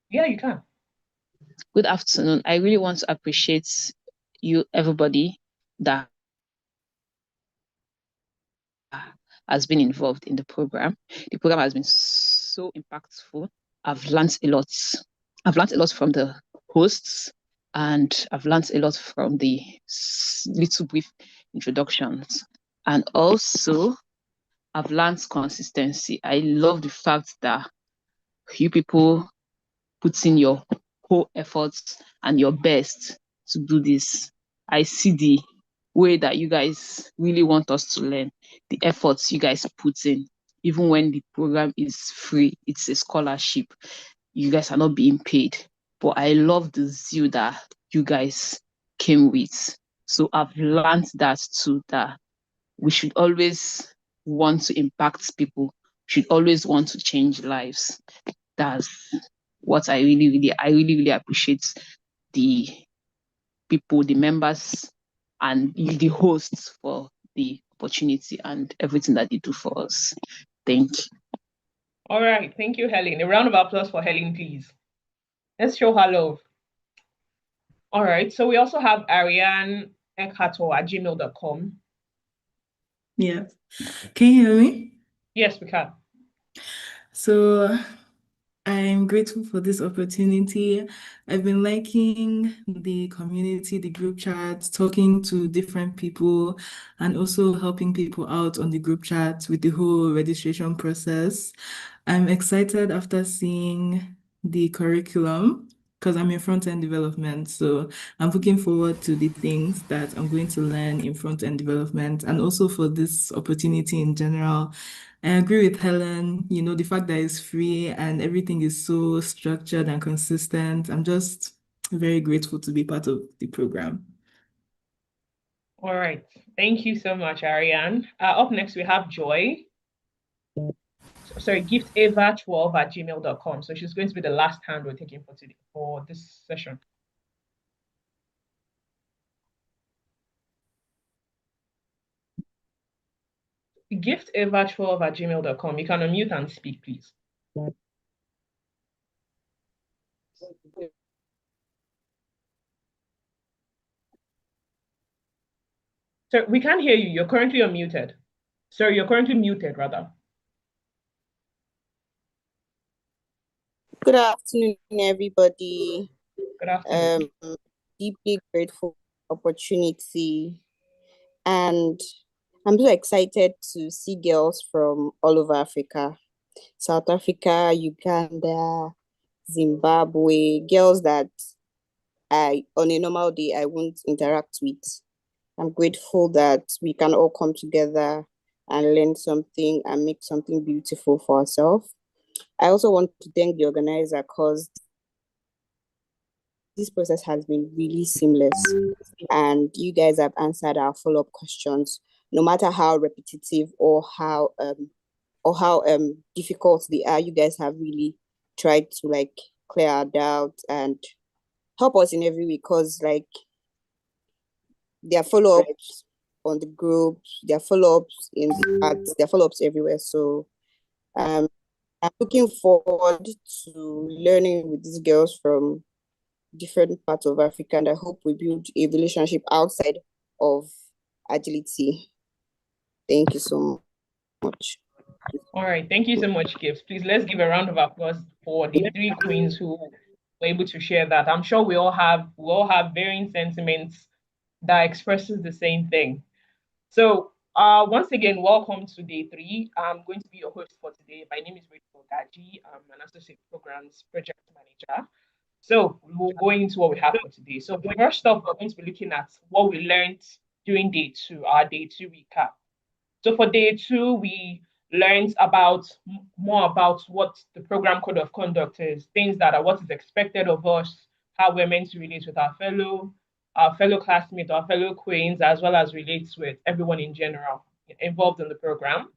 Yeah, you can. Good afternoon. I really want to appreciate you, everybody that has been involved in the program. The program has been so impactful. I've learned a lot. I've learned a lot from the hosts, and I've learned a lot from the little brief introductions. And also, I've learned consistency. I love the fact that you people put in your whole efforts and your best to do this. I see the way that you guys really want us to learn, the efforts you guys put in, even when the program is free, it's a scholarship. You guys are not being paid. But I love the zeal that you guys came with. So I've learned that too, that we should always want to impact people, should always want to change lives. That's what I really appreciate the people, the members, and the hosts for the opportunity and everything that they do for us. Thank you. All right. Thank you, Helen. A round of applause for Helen, please. Let's show her love. All right. So we also have Ariane Ekato@gmail.com. Yeah. Can you hear me? Yes, we can. So I'm grateful for this opportunity. I've been liking the community, the group chat, talking to different people, and also helping people out on the group chat with the whole registration process. I'm excited after seeing the curriculum because I'm in front-end development. So I'm looking forward to the things that I'm going to learn in front-end development and also for this opportunity in general. I agree with Helen, the fact that it's free and everything is so structured and consistent. I'm just very grateful to be part of the program. All right. Thank you so much, Ariane. Up next, we have Joy. Sorry, giftava12@gmail.com. So she's going to be the last hand we're taking for today for this session. Giftava12@gmail.com. You can unmute and speak, please. So we can't hear you. You're currently unmuted. Sorry, you're currently muted, rather. Good afternoon, everybody. Good afternoon. Deeply grateful for the opportunity, and I'm so excited to see girls from all over Africa, South Africa, Uganda, Zimbabwe, girls that on a normal day, I won't interact with. I'm grateful that we can all come together and learn something and make something beautiful for ourselves. I also want to thank the organizer because this process has been really seamless and you guys have answered our follow-up questions, no matter how repetitive or how difficult they are. You guys have really tried to clear our doubts and help us in every way, because there are follow-ups on the groups, there are follow-ups in the chats, there are follow-ups everywhere. So I'm looking forward to learning with these girls from different parts of Africa, and I hope we build a relationship outside of agility. Thank you so much. All right. Thank you so much, Gibbs. Please let's give a round of applause for the three queens who were able to share that. I'm sure we all have varying sentiments that expresses the same thing. So once again, welcome to day 3. I'm going to be your host for today. My name is Rachel Gaji. I'm an associate programs project manager. So we'll go into what we have for today. So first off, we're going to be looking at what we learned during day 2, our day 2 recap. So for day 2, we learned more about what the program code of conduct is, things that are what is expected of us, how we're meant to relate with our fellow classmates, our fellow queens, as well as relate with everyone in general involved in the program.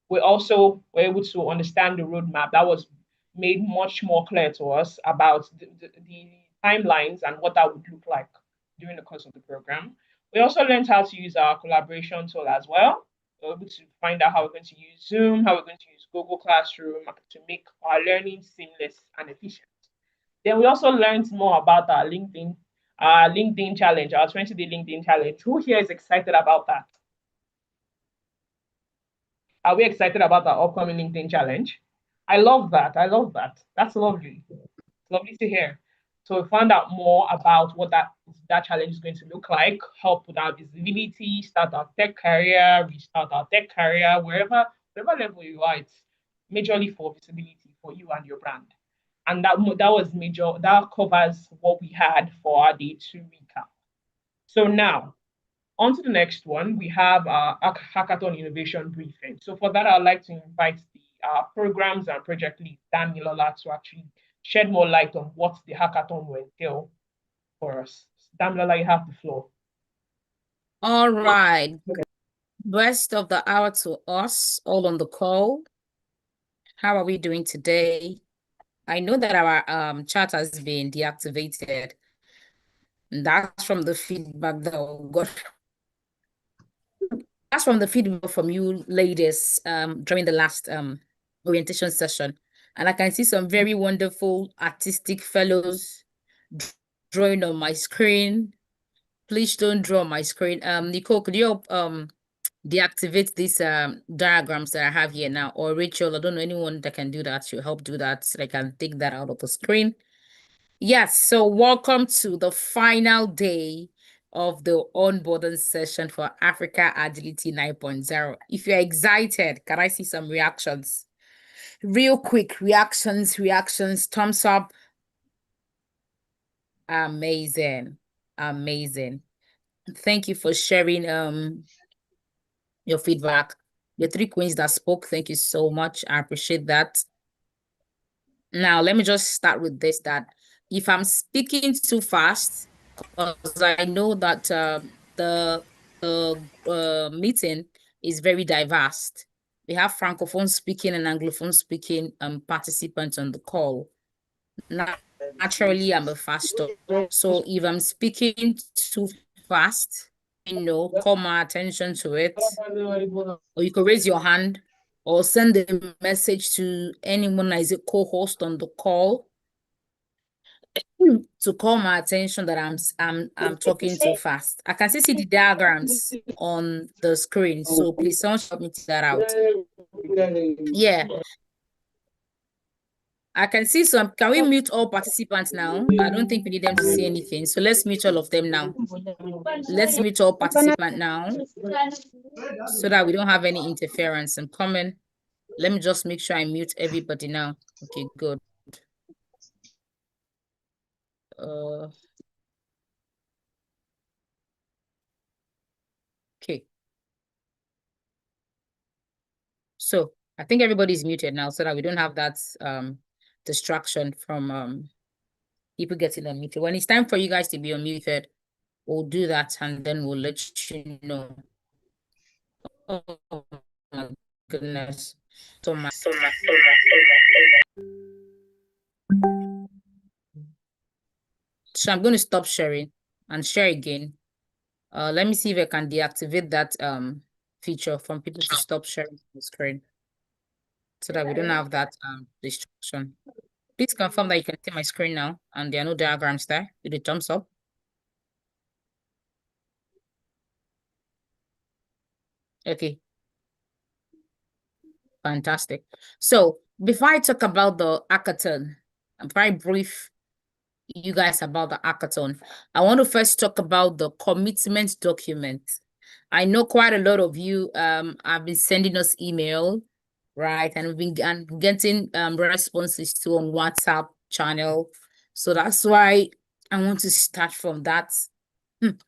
We also were able to understand the roadmap that was made much more clear to us about the timelines and what that would look like during the course of the program. We also learned how to use our collaboration tool as well. We were able to find out how we're going to use Zoom, how we're going to use Google Classroom to make our learning seamless and efficient. Then we also learned more about our LinkedIn challenge, our 20-day LinkedIn challenge. Who here is excited about that? Are we excited about our upcoming LinkedIn challenge? I love that. I love that. That's lovely. It's lovely to hear. So we found out more about what that challenge is going to look like, help with our visibility, start our tech career, restart our tech career, wherever level you are, it's majorly for visibility for you and your brand. And that was major, that covers what we had for our day 2 recap. So now on to the next one, we have our Hackathon Innovation Briefing. So for that, I'd like to invite the programs and project lead, Dan Milola, to actually shed more light on what the hackathon will entail for us. Dan Milola, you have the floor. All right. Best of the hour to us, all on the call. How are we doing today? I know that our chat has been deactivated. And that's from the feedback that we got. That's from the feedback from you ladies during the last orientation session. And I can see some very wonderful artistic fellows drawing on my screen. Please don't draw on my screen. Nicole, could you deactivate these diagrams that I have here now? Or Rachel, I don't know anyone that can do that. She'll help do that so I can take that out of the screen. Yes, so welcome to the final day of the onboarding session for Africa Agility 9.0. If you're excited, can I see some reactions? Real quick reactions, thumbs up. Amazing, amazing. Thank you for sharing your feedback. The 3 queens that spoke, thank you so much. I appreciate that. Now, let me just start with this, that if I'm speaking too fast, because I know that the meeting is very diverse. We have Francophone speaking and Anglophone speaking participants on the call. Naturally, I'm a fast talker. So if I'm speaking too fast, call my attention to it. Or you can raise your hand or send a message to anyone that is a co-host on the call to call my attention that I'm talking too fast. I can still see the diagrams on the screen, so please someone help me take that out. Yeah. I can see some. Can we mute all participants now? I don't think we need them to see anything. So let's mute all of them now. Let's mute all participants now so that we don't have any interference and comment. Let me just make sure I mute everybody now. Okay, good. Okay. So I think everybody's muted now so that we don't have that distraction from people getting unmuted. When it's time for you guys to be unmuted, we'll do that and then we'll let you know. Oh my goodness. So much. So I'm going to stop sharing and share again. Let me see if I can deactivate that feature from people to stop sharing the screen so that we don't have that distraction. Please confirm that you can see my screen now and there are no diagrams there with the thumbs up. Okay. Fantastic. So before I talk about the hackathon, I'm very brief you guys about the hackathon. I want to first talk about the commitment document. I know quite a lot of you have been sending us email, right? And we've been getting responses too on WhatsApp channel. So that's why I want to start from that and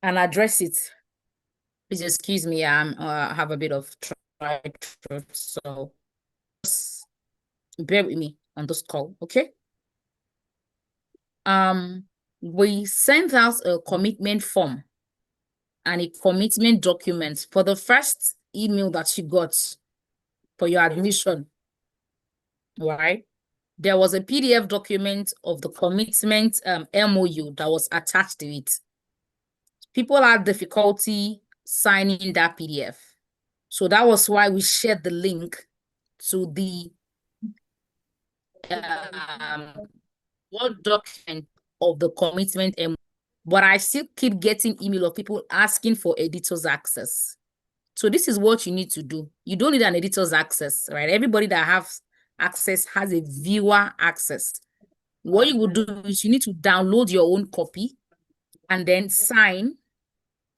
address it. Please excuse me, I have a bit of dry throat, so just bear with me on this call, okay? We sent out a commitment form and a commitment document for the first email that you got for your admission, right? There was a PDF document of the commitment MOU that was attached to it. People had difficulty signing that PDF. So that was why we shared the link to the Word document of the commitment, but I still keep getting email of people asking for editor's access. So this is what you need to do. You don't need an editor's access, right? Everybody that has access has a viewer access. What you would do is you need to download your own copy and then sign,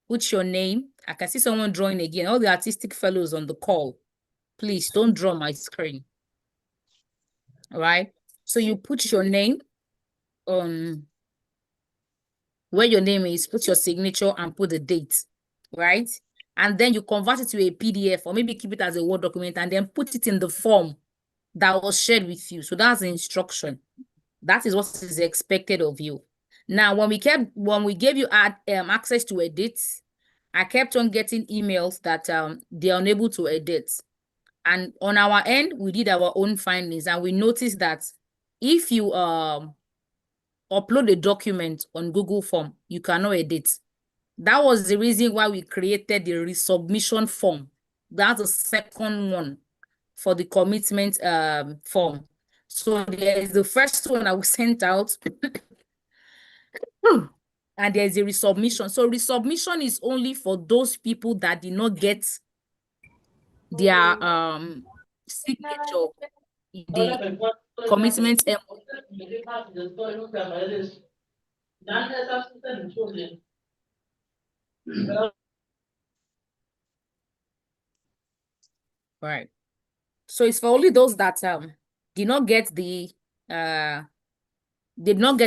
put your name. I can see someone drawing again. All the artistic fellows on the call, please don't draw my screen. All right. So you put your name on where your name is, put your signature and put the date, right? And then you convert it to a PDF or maybe keep it as a Word document and then put it in the form that was shared with you. So that's the instruction. That is what is expected of you. Now, when we gave you access to edit, I kept on getting emails that they're unable to edit. And on our end, we did our own findings and we noticed that if you upload a document on Google Form, you cannot edit. That was the reason why we created the resubmission form. That's the second one for the commitment form. So there's the first one I was sent out. And there's a resubmission. So resubmission is only for those people that did not get their signature in the commitment. Right. So it's for only those that did not get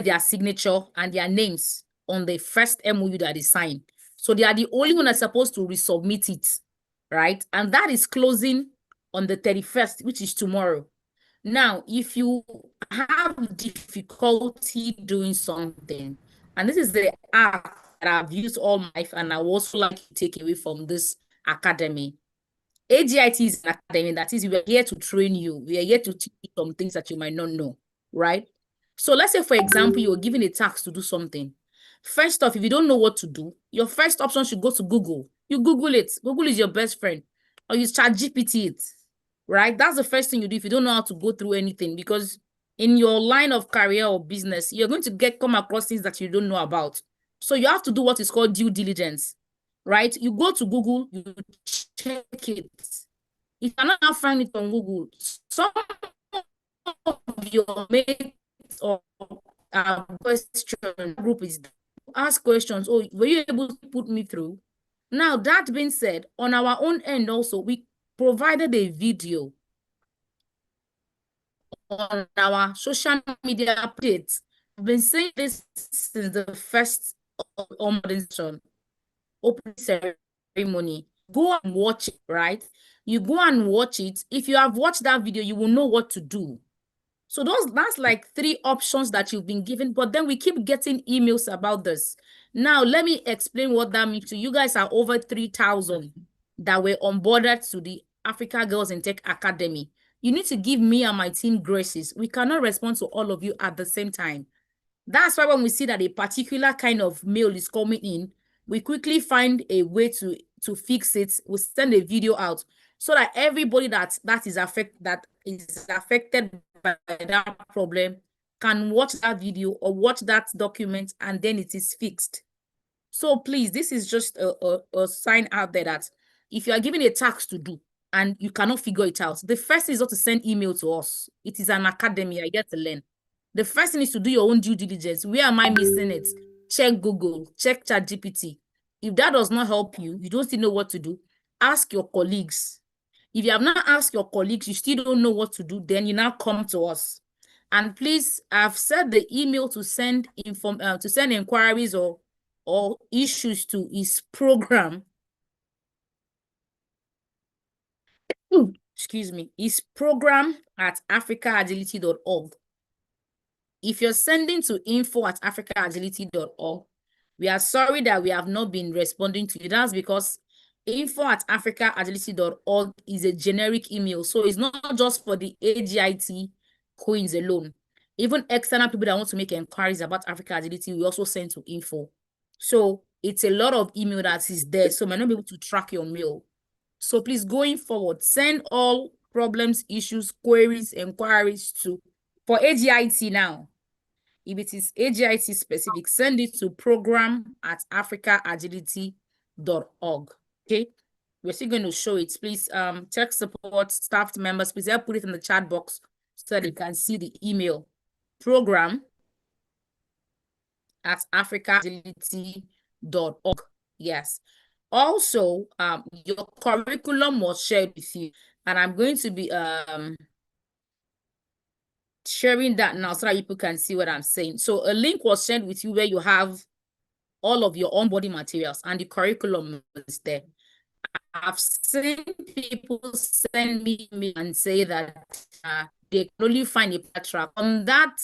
their signature and their names on the first MOU that is signed. So they are the only one that's supposed to resubmit it, right? And that is closing on the 31st, which is tomorrow. Now, if you have difficulty doing something, and this is the app that I've used all my life, and I also like to take away from this academy. AGIT is an academy, that is, we are here to train you. We are here to teach you some things that you might not know, right? So let's say, for example, you're given a task to do something. First off, if you don't know what to do, your first option should go to Google. You Google it. Google is your best friend. Or you ChatGPT it, right? That's the first thing you do if you don't know how to go through anything, because in your line of career or business, you're going to come across things that you don't know about. So you have to do what is called due diligence, right? You go to Google, you check it. If you're not find it on Google, some of your mates or question group is ask questions. Oh, were you able to put me through? Now, that being said, on our own end also, we provided a video on our social media updates. I've been saying this since the first opening ceremony. Go and watch it, right? You go and watch it. If you have watched that video, you will know what to do. So that's like 3 options that you've been given, but then we keep getting emails about this. Now, let me explain what that means to you. Guys are over 3,000 that were onboarded to the Africa Girls in Tech Academy. You need to give me and my team graces. We cannot respond to all of you at the same time. That's why when we see that a particular kind of mail is coming in, we quickly find a way to fix it. We send a video out so that everybody that is affected by that problem can watch that video or watch that document, and then it is fixed. So please, this is just a sign out there that if you are given a task to do and you cannot figure it out, the first thing is not to send email to us. It is an academy. I get to learn. The first thing is to do your own due diligence. Where am I missing it? Check Google, check ChatGPT. If that does not help you, you don't still know what to do, ask your colleagues. If you have not asked your colleagues, you still don't know what to do, then you now come to us. And please, I've set the email to send inquiries or issues to is program. Excuse me, is program@africaagility.org. If you're sending to info@africaagility.org, we are sorry that we have not been responding to you. That's because info@africaagility.org is a generic email. So it's not just for the AGIT queens alone. Even external people that want to make inquiries about Africa Agility, we also send to info. So it's a lot of email that is there. So might not be able to track your mail. So please, going forward, send all problems, issues, queries, inquiries to For AGIT now, if it is AGIT specific, send it to program@africaagility.org. Okay. We're still going to show it. Please, tech support, staff members, please help put it in the chat box so that you can see the email. Program@africaagility.org. Yes. Also, your curriculum was shared with you, and I'm going to be sharing that now so that people can see what I'm saying. So a link was shared with you where you have all of your onboarding materials and the curriculum is there. I've seen people send me and say that they can only find a track on that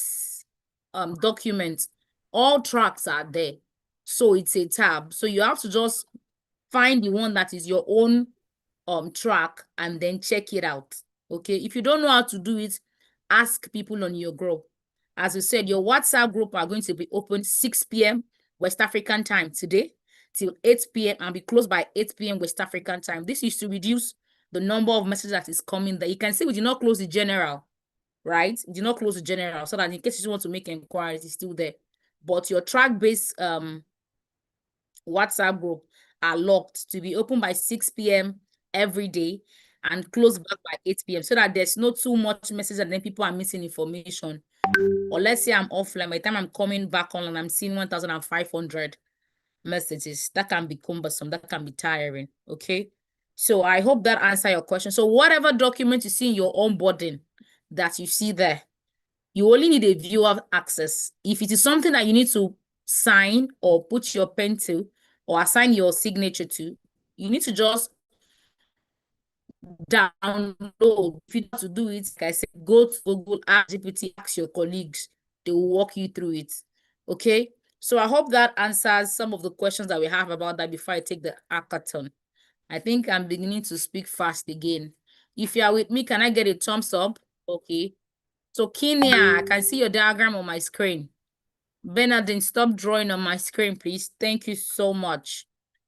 document. All tracks are there, so it's a tab. So you have to just find the one that is your own track and then check it out. Okay, if you don't know how to do it, ask people on your group. As we said, your WhatsApp group are going to be open 6 p.m. West African time today till 8 p.m. and be closed by 8 p.m. West African time. This is to reduce the number of messages that is coming there. You can see we did not close the general, right? We did not close the general so that in case you want to make inquiries, it's still there. But your track-based WhatsApp group are locked to be open by 6 p.m. every day and close back by 8 p.m. so that there's not too much message and then people are missing information. Or let's say I'm offline, by the time I'm coming back online, I'm seeing 1,500 messages. That can be cumbersome, that can be tiring. Okay. So I hope that answers your question. So whatever document you see in your onboarding that you see there, you only need a viewer access. If it is something that you need to sign or put your pen to or assign your signature to, you need to just download. If you have to do it, like I said, go to Google, ask GPT, ask your colleagues. They will walk you through it. Okay. So I hope that answers some of the questions that we have about that before I take the hackathon. I think I'm beginning to speak fast again. If you are with me, can I get a thumbs up? Okay. So Kenya, I can see your diagram on my screen. Bernardine, stop drawing on my screen, please. Thank you so much.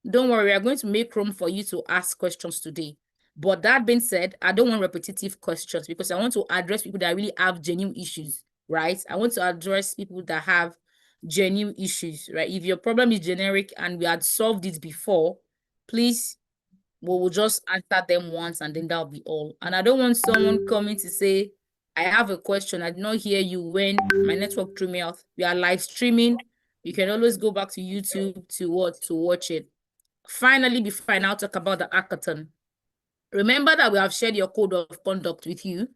Don't worry, we are going to make room for you to ask questions today. But that being said, I don't want repetitive questions because I want to address people that really have genuine issues, right? I want to address people that have genuine issues, right? If your problem is generic and we had solved it before, please, we will just answer them once and then that'll be all. And I don't want someone coming to say, I have a question. I did not hear you when my network threw me off. We are live streaming. You can always go back to YouTube to watch it. Finally, before I now talk about the hackathon, remember that we have shared your code of conduct with you.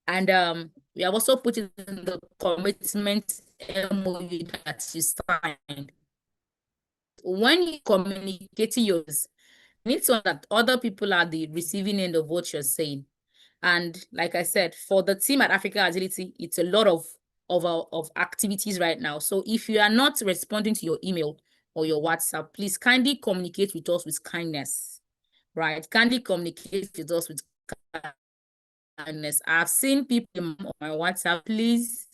And we have also put it in the commitment MOU that you signed. When you communicating yours, you need to know that other people are the receiving end of what you're saying. And like I said, for the team at Africa Agility, it's a lot of activities right now. So if you are not responding to your email or your WhatsApp, please kindly communicate with us with kindness, right? Kindly communicate with us with kindness. I've seen people on my WhatsApp, please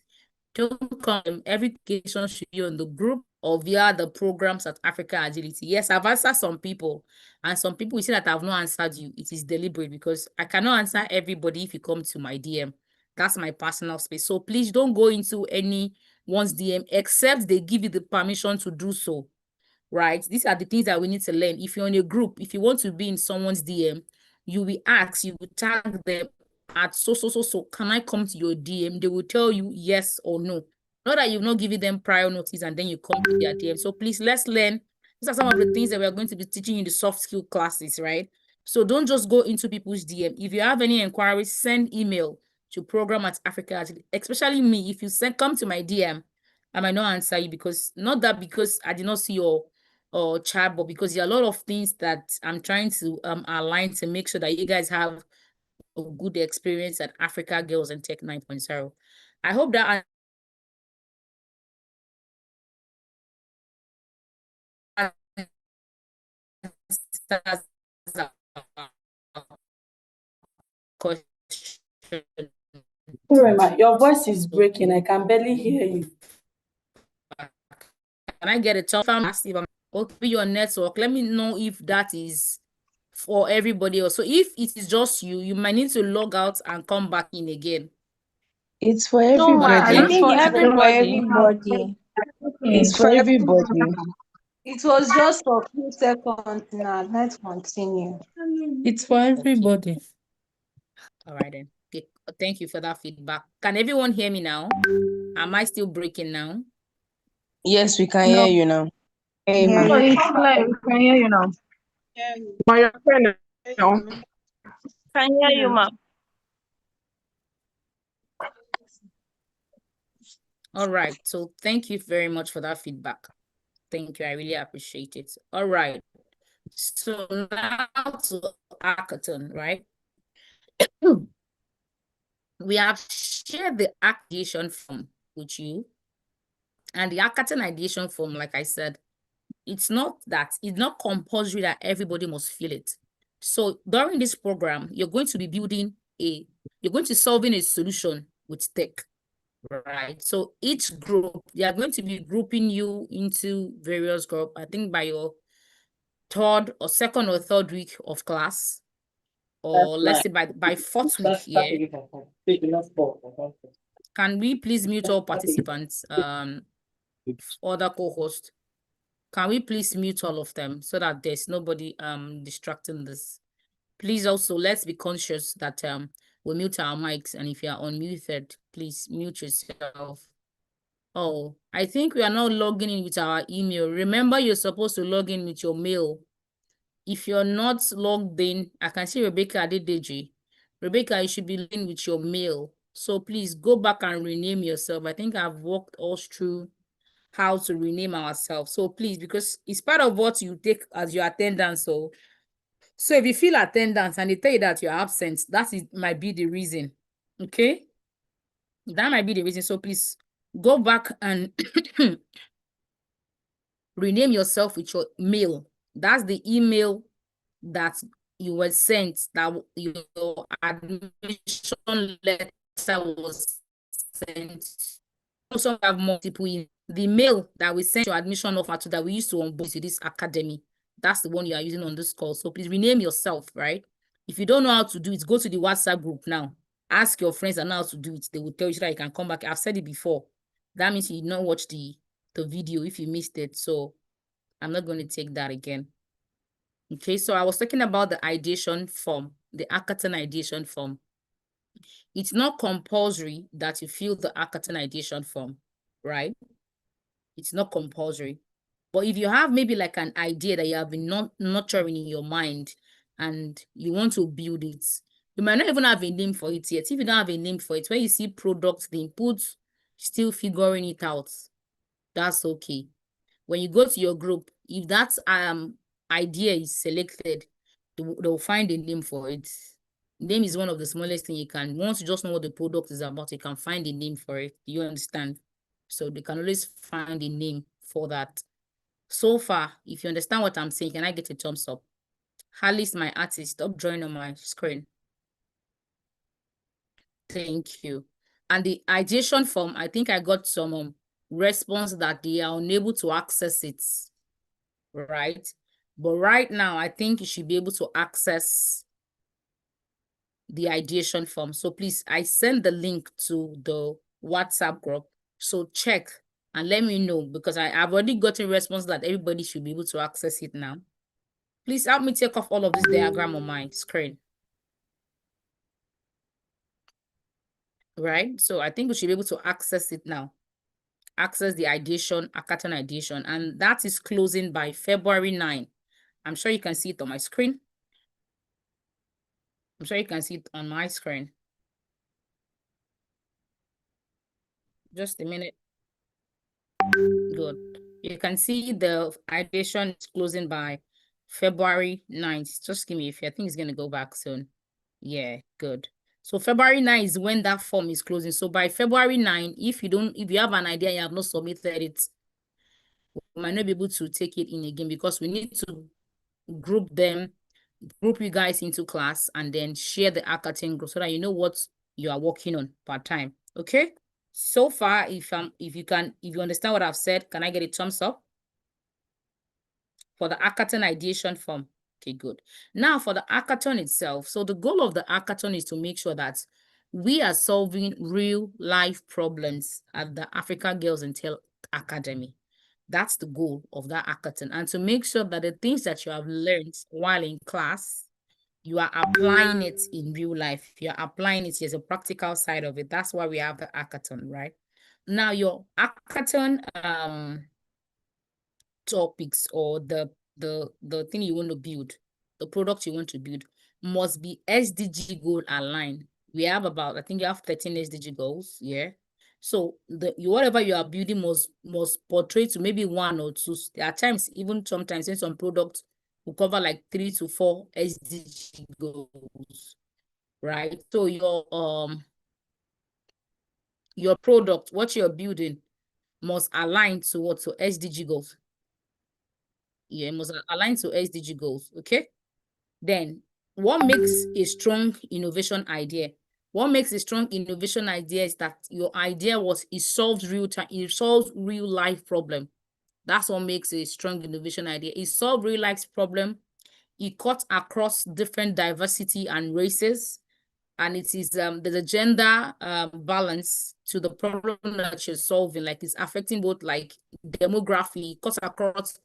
don't come. Every application should be on the group or via the programs at Africa Agility. Yes, I've answered some people, and some people will say that I've not answered you. It is deliberate because I cannot answer everybody if you come to my DM. That's my personal space. So please don't go into anyone's DM except they give you the permission to do so, right? These are the things that we need to learn. If you're in a group, if you want to be in someone's DM, you will ask, you will tag them at so, can I come to your DM? They will tell you yes or no. Not that you've not given them prior notice and then you come to their DM. So please, let's learn. These are some of the things that we're going to be teaching in the soft skill classes, right? So don't just go into people's DM. If you have any inquiries, send email to program@Africa, especially me. If you come to my DM, I might not answer you because I did not see your chat, but because there are a lot of things that I'm trying to align to make sure that you guys have a good experience at Africa Girls and Tech 9.0. I hope that question. Sorry, ma, your voice is breaking. I can barely hear you. Can I get a tough if I'm okay your network? Let me know if that is for everybody else. So if it is just you, you might need to log out and come back in again. It's for No, ma, I everybody. think for it's for everybody. everybody. It's for everybody. It was just for a few seconds now. Let's continue. It's for everybody. All right then. Okay. Thank you for that feedback. Can everyone hear me now? Am I still breaking now? Yes, we can No. hear you now. Hey, Yeah, ma. it's clear. We can hear you now. Can hear you, ma. All right. So thank you very much for that feedback. Thank you. I really appreciate it. All right. So now to Hackathon, right? We have shared the ideation form with you. And the Hackathon ideation form, like I said, it's not compulsory that everybody must fill it. So during this program, you're going to be solving a solution with tech, right? So each group, they are going to be grouping you into various groups, I think by your second or third week of class, or let's say by fourth week here. Can we please mute all participants, other co-hosts? Can we please mute all of them so that there's nobody distracting this? Please also, let's be conscious that we mute our mics, and if you are unmuted, please mute yourself. Oh, I think we are now logging in with our email. Remember, you're supposed to log in with your mail. If you're not logged in, I can see Rebecca Adedeji. Rebecca, you should be in with your mail. So please go back and rename yourself. I think I've walked us through how to rename ourselves. So please, because it's part of what you take as your attendance. So if you feel attendance and they tell you that you're absent, might be the reason. Okay? That might be the reason. So please go back and rename yourself with your mail. That's the email that you were sent, that your admission letter was sent. Also have multiple in the mail that we sent your admission offer to, that we used to onboard to this academy. That's the one you are using on this call. So please rename yourself, right? If you don't know how to do it, go to the WhatsApp group now. Ask your friends and how to do it. They will tell you so that you can come back. I've said it before. That means you did not watch the video if you missed it. So I'm not going to take that again. Okay, so I was talking about the ideation form, the Hackathon ideation form. It's not compulsory that you fill the Hackathon ideation form, right? It's not compulsory. But if you have maybe like an idea that you have been nurturing in your mind and you want to build it, you might not even have a name for it yet. If you don't have a name for it, when you see product, the input, still figuring it out, that's okay. When you go to your group, if that idea is selected, they'll find a name for it. Name is one of the smallest thing you can. Once you just know what the product is about, you can find a name for it. You understand? So they can always find a name for that. So far, if you understand what I'm saying, can I get a thumbs up? Alice, my artist, stop drawing on my screen. Thank you. And the ideation form, I think I got some response that they are unable to access it, right? But right now, I think you should be able to access the ideation form. So please, I send the link to the WhatsApp group. So check and let me know, because I've already gotten response that everybody should be able to access it now. Please help me take off all of this diagram on my screen. Right? So I think we should be able to access it now. Access the ideation, Hackathon ideation, and that is closing by February 9. I'm sure you can see it on my screen. I'm sure you can see it on my screen. Just a minute. Good. You can see the ideation is closing by February 9th. Just give me a few. I think it's going to go back soon. Yeah, good. So February 9 is when that form is closing. So by February 9, if you have an idea, you have not submitted it, we might not be able to take it in again, because we need to group you guys into class and then share the Hackathon group so that you know what you are working on part time. Okay? So far, if you understand what I've said, can I get a thumbs up for the Hackathon ideation form? Okay, good. Now for the Hackathon itself. So the goal of the Hackathon is to make sure that We are solving real life problems at the Africa Girls in Tech Academy. That's the goal of that hackathon. And to make sure that the things that you have learned while in class, you are applying it in real life. You're applying it as a practical side of it. That's why we have the hackathon, right? Now, your hackathon topics or the thing you want to build, the product you want to build must be SDG goal aligned. We have about, I think you have 13 SDG goals, yeah. So whatever you are building must portray to maybe one or two. There are times, even sometimes in some products will cover like 3 to 4 SDG goals, right? So your product, what you're building, must align to what? To SDG goals. Yeah, it must align to SDG goals. Okay. Then what makes a strong innovation idea? What makes a strong innovation idea is that your idea it solves real time, it solves real life problem. That's what makes a strong innovation idea. It solves real life problem. It cuts across different diversity and races. And it is there's a gender balance to the problem that you're solving. Like it's affecting both like demography, cuts across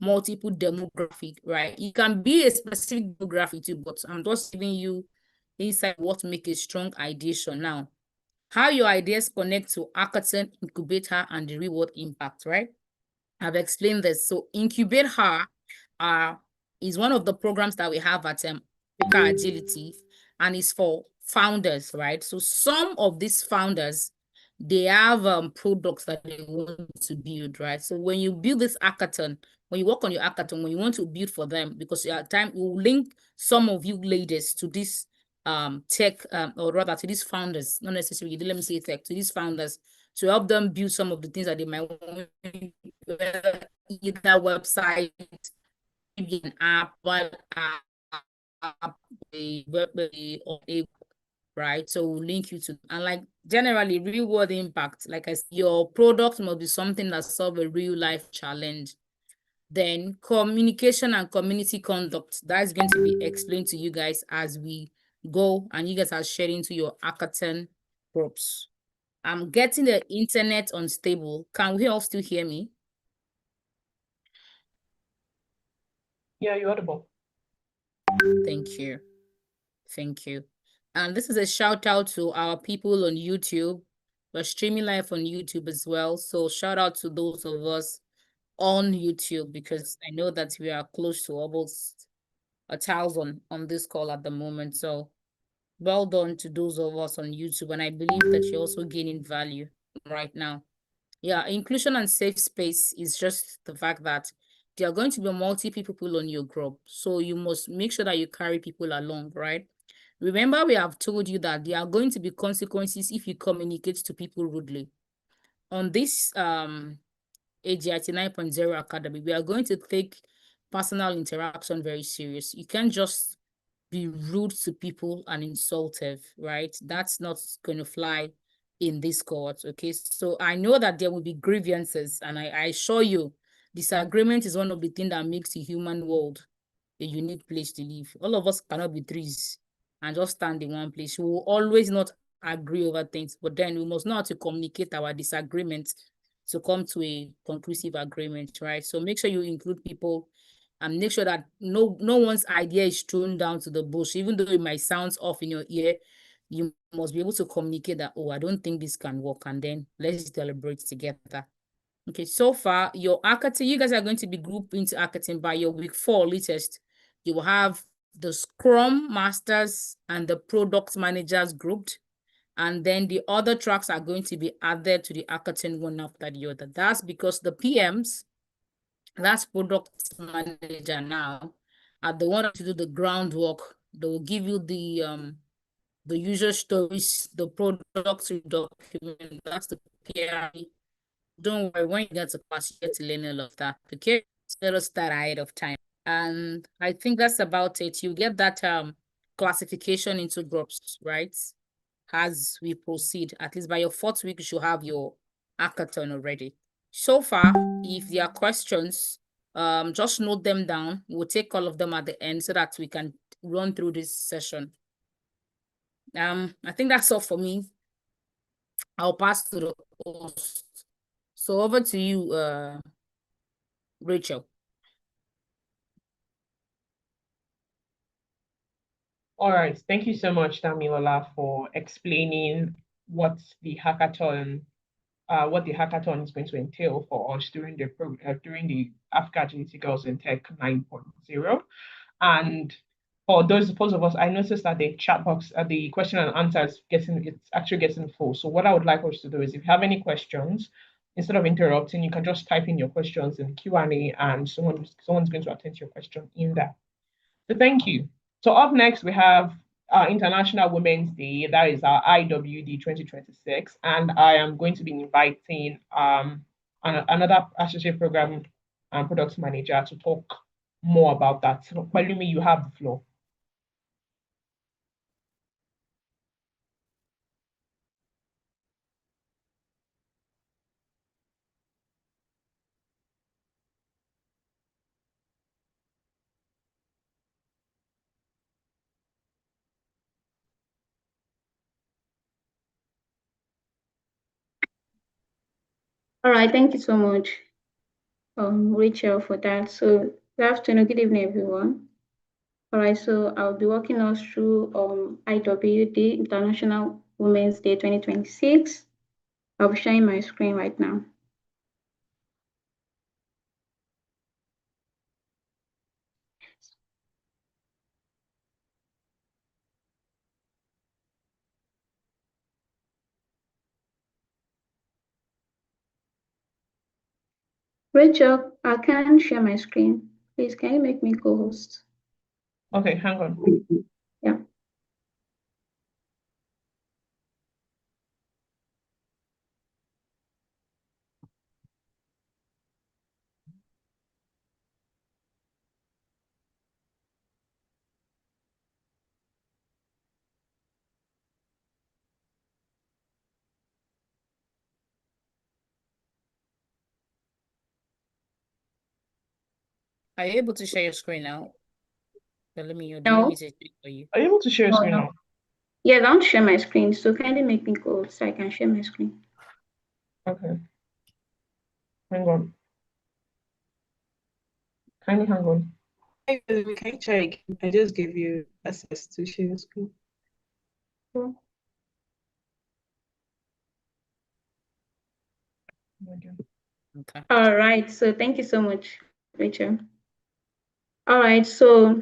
multiple demographic, right? It can be a specific demographic too, but I'm just giving you insight what make a strong ideation. Now, how your ideas connect to hackathon, incubator, and the reward impact, right? I've explained this. So Incubate Her is one of the programs that we have at Africa Agility, and it's for founders, right? So some of these founders, they have products that they want to build, right? So when you build this hackathon, when you work on your hackathon, when you want to build for them, because your time you will link some of you ladies to this tech or rather to these founders, not necessarily, let me say tech, to these founders to help them build some of the things that they might want, either website, maybe an app, web app, or a right? So we'll link you to, and like generally real world impact, like I said, your product must be something that solve a real life challenge. Then communication and community conduct, that's going to be explained to you guys as we go, and you guys are sharing to your hackathon groups. I'm getting the internet unstable. Can we all still hear me? Yeah, you're audible. Thank you. Thank you. And this is a shout out to our people on YouTube. We're streaming live on YouTube as well. So shout out to those of us on YouTube, because I know that we are close to almost 1,000 on this call at the moment. So well done to those of us on YouTube. And I believe that you're also gaining value right now. Yeah, inclusion and safe space is just the fact that there are going to be multiple people on your group. So you must make sure that you carry people along, right? Remember, we have told you that there are going to be consequences if you communicate to people rudely. On this AGIT 9.0 Academy, we are going to take personal interaction very serious. You can't just be rude to people and insultive, right? That's not going to fly in this court, okay? So I know that there will be grievances, and I assure you, disagreement is one of the things that makes the human world a unique place to live. All of us cannot be trees and just stand in one place. We will always not agree over things, but then we must know how to communicate our disagreements to come to a conclusive agreement, right? So make sure you include people and make sure that no one's idea is thrown down to the bush. Even though it might sound off in your ear, you must be able to communicate that, oh, I don't think this can work, and then let's deliberate together. Okay, so far, your hackathon, you guys are going to be grouped into hackathon by your week 4 latest. You will have the Scrum Masters and the Product Managers grouped, and then the other tracks are going to be added to the hackathon one after the other. That's because the PMs, that's Product Manager now, are the one to do the groundwork. They will give you the user stories, the product document, that's the PRE. Don't worry, when you get to class, you get to learn all of that, okay? So let us start ahead of time. And I think that's about it. You get that classification into groups, right? As we proceed, at least by your 4th week, you should have your hackathon already. So far, if there are questions, just note them down. We'll take all of them at the end so that we can run through this session. I think that's all for me. I'll pass to the host. So over to you, Rachel. All right. Thank you so much, Damilola, for explaining what the hackathon is going to entail for us during the Africa Agility Girls in Tech 9.0. And for those of us, I noticed that the chat box, the question and answer it's actually getting full. So what I would like us to do is, if you have any questions, instead of interrupting, you can just type in your questions in the Q&A, and someone's going to attend to your question in there. So thank you. So up next, we have International Women's Day. That is our IWD 2026. And I am going to be inviting another associate program and product manager to talk more about that. So, Palumi, you have the floor. All right, thank you so much, Rachel, for that. So good afternoon, good evening, everyone. All right, so I'll be walking us through IWD, International Women's Day 2026. I'll be sharing my screen right now. Rachel, I can't share my screen. Please, can you make me co-host? Okay, hang on. Yeah. Are you able to share your screen now? Let me know. Do you No. want me to check for you? Are you able to share your screen now? Yeah, I don't share my screen, so kindly make me go so I can share my screen. Okay. Hang on. Kindly hang on. Hey, we can check. I just gave you access to share your screen. Cool. Okay. All right, so thank you so much, Rachel. All right, so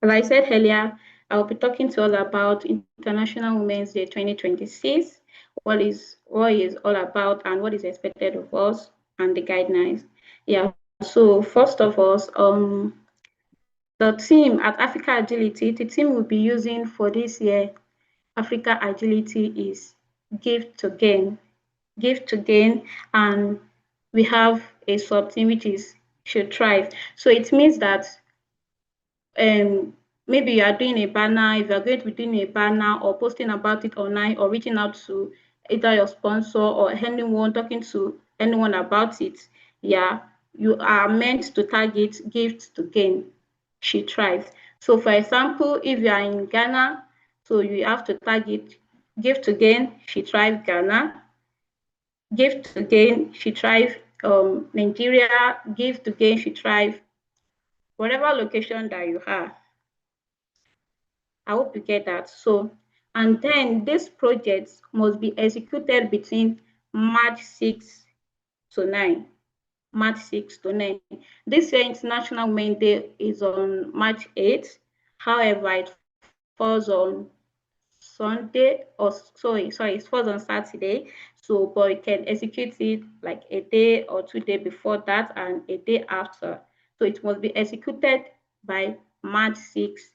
as I said earlier, I'll be talking to all about International Women's Day 2026, what is all about and what is expected of us and the guidelines. Yeah, so first of all, the team at Africa Agility, the team we'll be using for this year, Africa Agility, is Give to Gain. Give to Gain, and we have a sub-team which is Should Thrive. So it means that maybe you are doing a banner, if you're going to be doing a banner or posting about it online or reaching out to either your sponsor or anyone, talking to anyone about it, yeah, you are meant to target Gift to Gain. She thrives. So for example, if you are in Ghana, so you have to target Gift to Gain, She Thrives Ghana, Gift to Gain, She Thrives Nigeria, Gift to Gain, She Thrives whatever location that you are. I hope you get that. So, and then this project must be executed between March 6 to 9. March 6 to 9. This year, International Women's Day is on March 8th. However, it falls on Sunday, or it falls on Saturday. So, but you can execute it like a day or 2 days before that and a day after. So it must be executed by March 6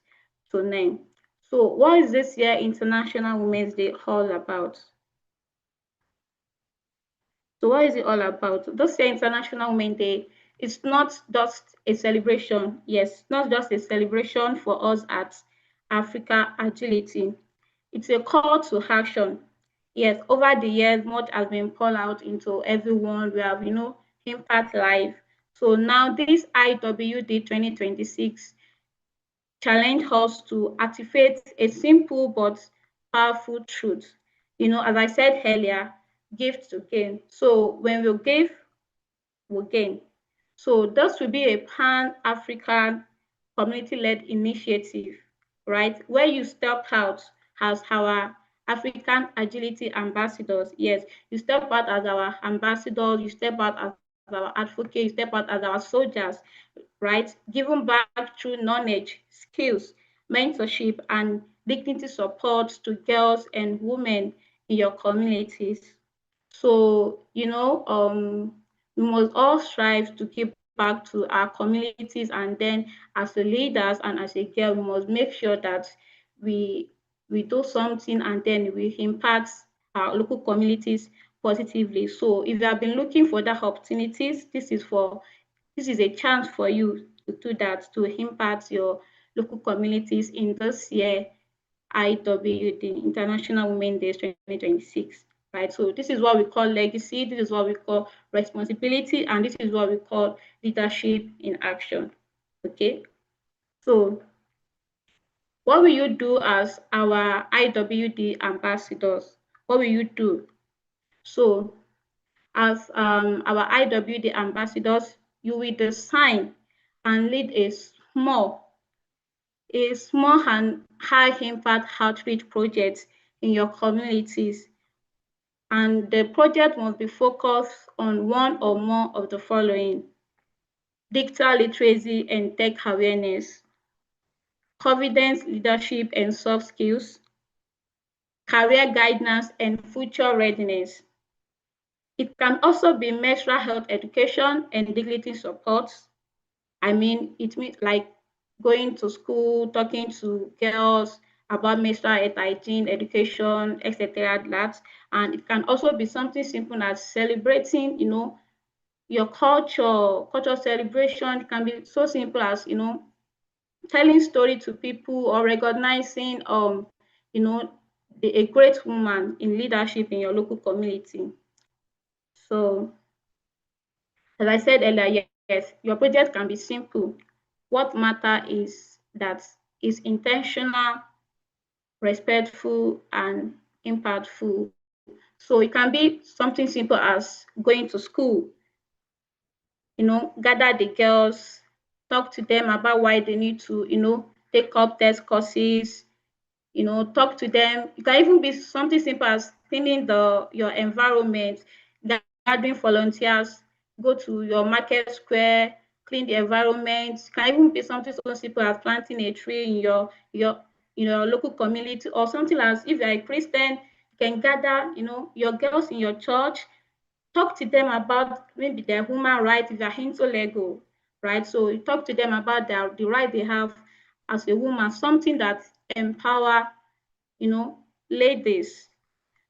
to 9. So what is this year International Women's Day all about? So what is it all about? This year International Women's Day, it's not just a celebration. Yes, not just a celebration for us at Africa Agility. It's a call to action. Yes, over the years, much has been poured out into everyone. We have, Impact Live. So now this IWD 2026 challenge us to activate a simple but powerful truth. As I said earlier, give to gain. So when we give, we gain. So this will be a pan-African community-led initiative, right? Where you step out as our African agility ambassadors. Yes, you step out as our ambassadors, you step out as our advocates, you step out as our soldiers, right? Giving back through knowledge, skills, mentorship, and dignity support to girls and women in your communities. So, we must all strive to give back to our communities, and then as the leaders and as a girl, we must make sure that we do something and then we impact our local communities positively. So if you have been looking for that opportunities, this is a chance for you to do that, to impact your local communities in this year IWD, International Women's Day 2026, right? So this is what we call legacy, this is what we call responsibility, and this is what we call leadership in action, okay? So what will you do as our IWD ambassadors? What will you do? So as our IWD ambassadors, you will design and lead a small and high impact outreach project in your communities. And the project must be focused on one or more of the following: digital literacy and tech awareness, confidence, leadership, and soft skills, career guidance, and future readiness. It can also be menstrual health education and dignity support. It means like going to school, talking to girls about menstrual health hygiene, education, etc. And it can also be something simple as celebrating, your culture celebration. It can be so simple as, telling story to people or recognizing, a great woman in leadership in your local community. So, as I said earlier, yes, your project can be simple. What matters is that it's intentional, respectful, and impactful. So it can be something simple as going to school, gather the girls, talk to them about why they need to, take up test courses, talk to them. It can even be something simple as cleaning your environment, gathering volunteers, go to your market square, clean the environment. It can even be something so simple as planting a tree in your local community, or something as, if you're a Christian, you can gather, your girls in your church, talk to them about maybe their human rights if they're into Lego, right? So you talk to them about the right they have as a woman, something that empower, ladies.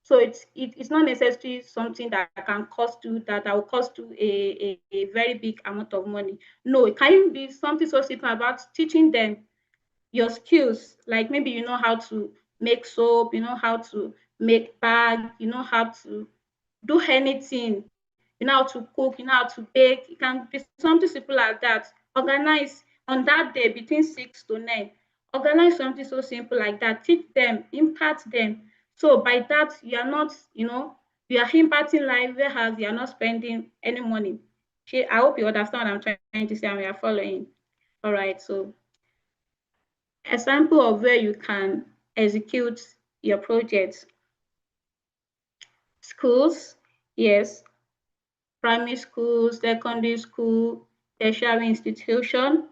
So it's not necessarily something that can cost you, that will cost you a very big amount of money. No, it can even be something so simple about teaching them your skills. Like maybe you know how to make soap, you know how to make bag, you know how to do anything, you know how to cook, you know how to bake. It can be something simple like that. Organize on that day between 6 to 9. Organize something so simple like that. Teach them, impact them. So by that, you are not, you are impacting life, whereas you are not spending any money. Okay, I hope you understand what I'm trying to say and we are following. All right, so example of where you can execute your project. Schools, yes, primary school, secondary school, tertiary institution.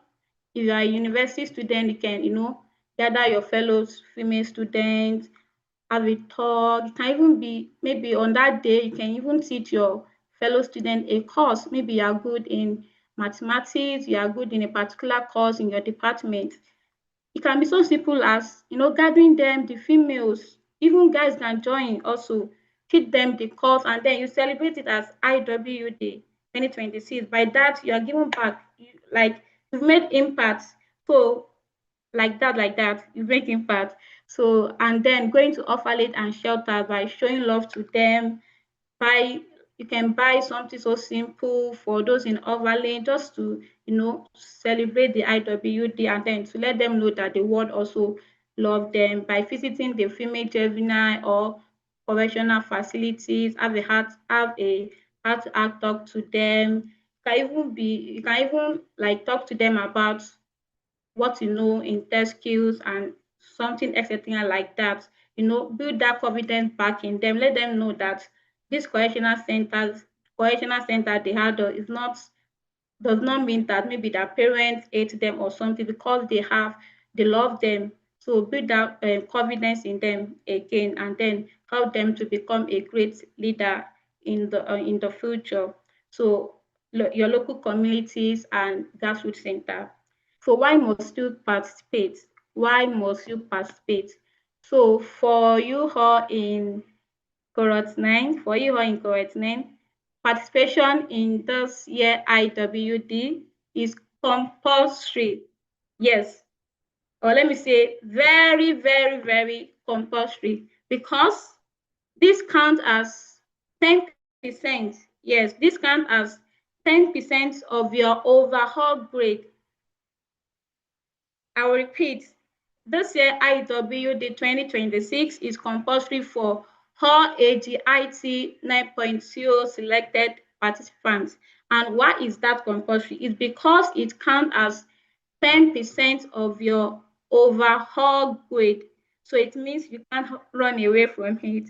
If you are a university student, you can, gather your fellows female students, have a talk. It can even be maybe on that day, you can even teach your fellow student a course. Maybe you are good in mathematics, you are good in a particular course in your department. It can be so simple as, gathering them, the females, even guys can join also, teach them the course, and then you celebrate it as IWD 2026. By that, you are giving back, you've made impact. So like that, you make impact. So, and then going to orphanage and shelter by showing love to them. You can buy something so simple for those in overlay, just to, celebrate the IWD, and then to let them know that the world also love them by visiting the female juvenile or correctional facilities, have a heart-to-heart talk to them. You can even like talk to them about what you know in test skills and something, etc. like that. Build that confidence back in them. Let them know that this correctional center they had is not does not mean that maybe their parents hate them or something, because they love them. So build that confidence in them again, and then help them to become a great leader in the future. So your local communities and grassroots center. So why must you participate? Why must you participate? So for you all in cohort 9, participation in this year IWD is compulsory. Yes, or let me say very, very, very compulsory, because this counts as 10%. Yes, this counts as 10% of your overall grade. I will repeat, this year IWD 2026 is compulsory for all AGIT 9.0 selected participants. And why is that compulsory? It's because it counts as 10% of your overall grade. So it means you can't run away from it.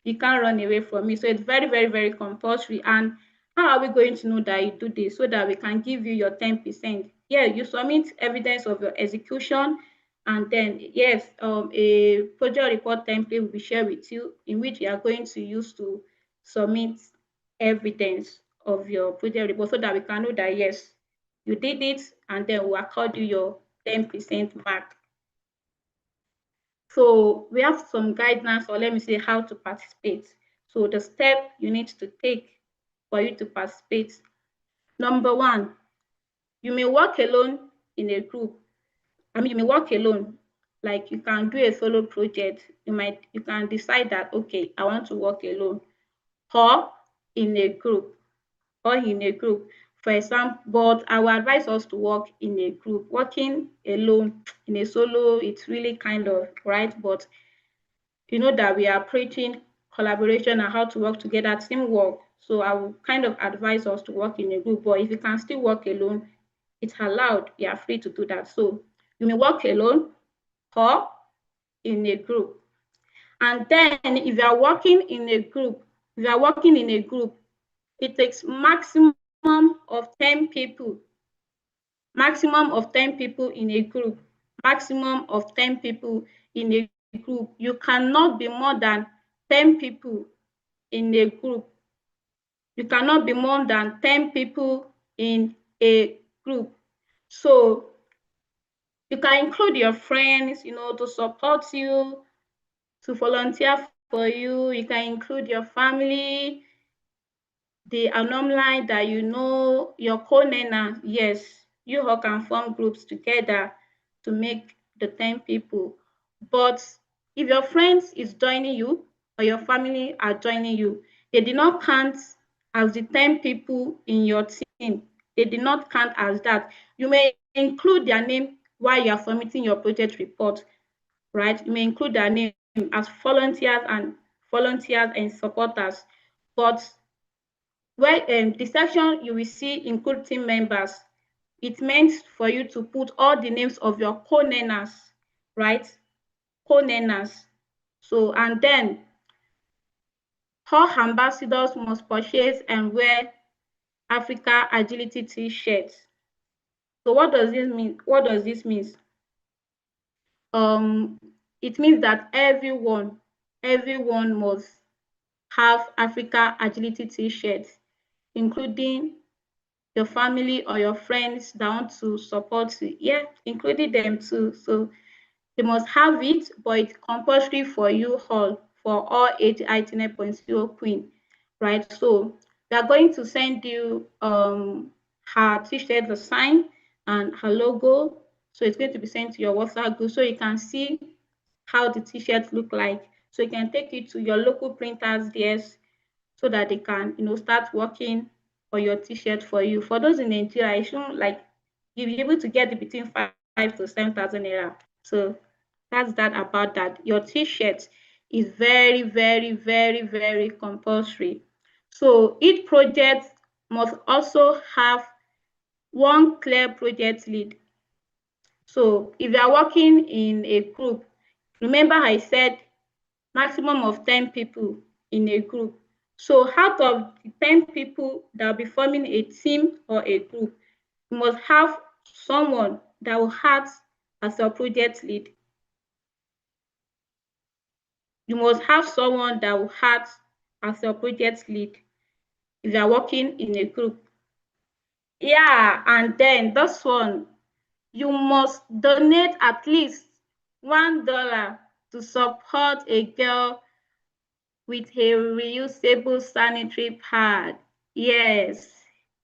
You can't run away from it. So it's very, very, very compulsory. And how are we going to know that you do this? So that we can give you your 10%. Yeah, you submit evidence of your execution, and then yes, a project report template will be shared with you, in which you are going to use to submit evidence of your project report, so that we can know that yes, you did it, and then we'll accord you your 10% mark. So we have some guidelines, or let me say how to participate. So the step you need to take for you to participate. Number 1, you may work alone in a group. You may work alone, like you can do a solo project. You can decide that, okay, I want to work alone, or in a group, For example, but I will advise us to work in a group. Working alone in a solo, it's really kind of right, but you know that we are preaching collaboration and how to work together, teamwork. So I will kind of advise us to work in a group, but if you can still work alone, it's allowed. You are free to do that. So you may work alone or in a group. And then if you are working in a group, it takes maximum of 10 people. Maximum of 10 people in a group. Maximum of 10 people in a group. You cannot be more than 10 people in a group. You cannot be more than 10 people in a group. So you can include your friends, to support you, to volunteer for you. You can include your family, the alumni that you know, your co-learner. Yes, you all can form groups together to make the 10 people. But if your friends is joining you or your family are joining you, they did not count as the 10 people in your team. They did not count as that. You may include their name while you are submitting your project report, right? You may include their name as volunteers and supporters. But the section you will see include team members, it meant for you to put all the names of your co-learners, right? Co-learners. So, and then all ambassadors must purchase and wear Africa Agility t-shirts. So what does this mean? It means that everyone must have Africa Agility t-shirts, including your family or your friends that want to support you. Yeah, including them too. So they must have it, but it's compulsory for you all, for all 8 9.0 Queen, right? So we are going to send you her t-shirt design and her logo. So it's going to be sent to your WhatsApp group so you can see how the t-shirts look like. So you can take it to your local printers there so that they can, start working on your t-shirt for you. For those in Nigeria, I shouldn't like you'll be able to get it between 5 to 7,000 naira. So That's that about that. Your t-shirt is very, very, very, very compulsory. So each project must also have one clear project lead. So if you are working in a group, remember I said maximum of 10 people in a group. So out of the 10 people that will be forming a team or a group, you must have someone that will act as your project lead. You must have someone that will act as your project lead if you are working in a group. Yeah, and then this one, you must donate at least $1 to support a girl with a reusable sanitary pad. Yes,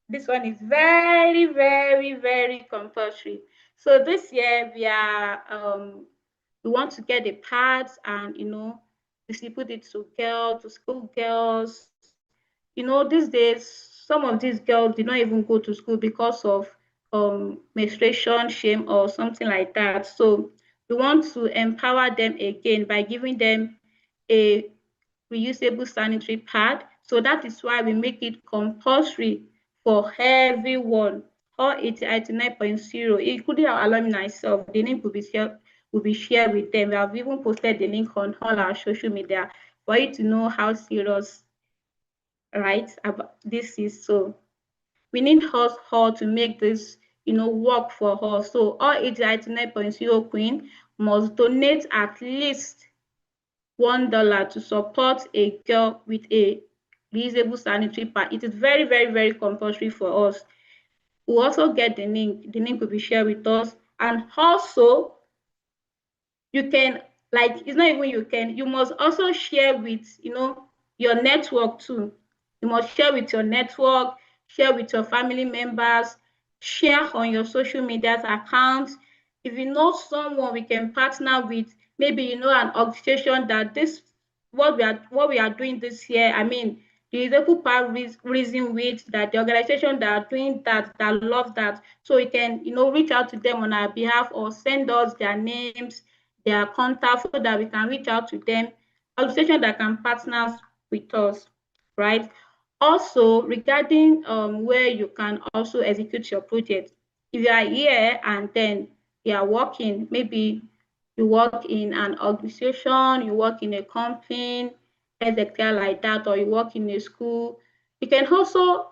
this one is very, very, very compulsory. So this year we want to get the pads and distribute it to girls, to school girls. These days some of these girls did not even go to school because of menstruation shame or something like that. So we want to empower them again by giving them a reusable sanitary pad. So that is why we make it compulsory for everyone, all 89.0, including our alumni itself. The link will be shared with them. We have even posted the link on all our social media for you to know how serious, right, about this is. So we need us all to make this work for us. So all 89.0 queen must donate at least $1 to support a girl with a reusable sanitary pad. It is very, very, very compulsory for us. We'll also get the link. The link will be shared with us. And also, you can, it's not even you must also share with, your network too. You must share with your network, share with your family members, share on your social media accounts. If you know someone we can partner with, maybe an organization that what we are doing this year, I mean, the example part reason with that the organization that are doing that love that, so we can reach out to them on our behalf or send us their names, their contact, so that we can reach out to them, organization that can partner with us, right? Also, regarding where you can also execute your project, if you are here and then you are working, maybe you work in an organization, you work in a company, etc. like that, or you work in a school, you can also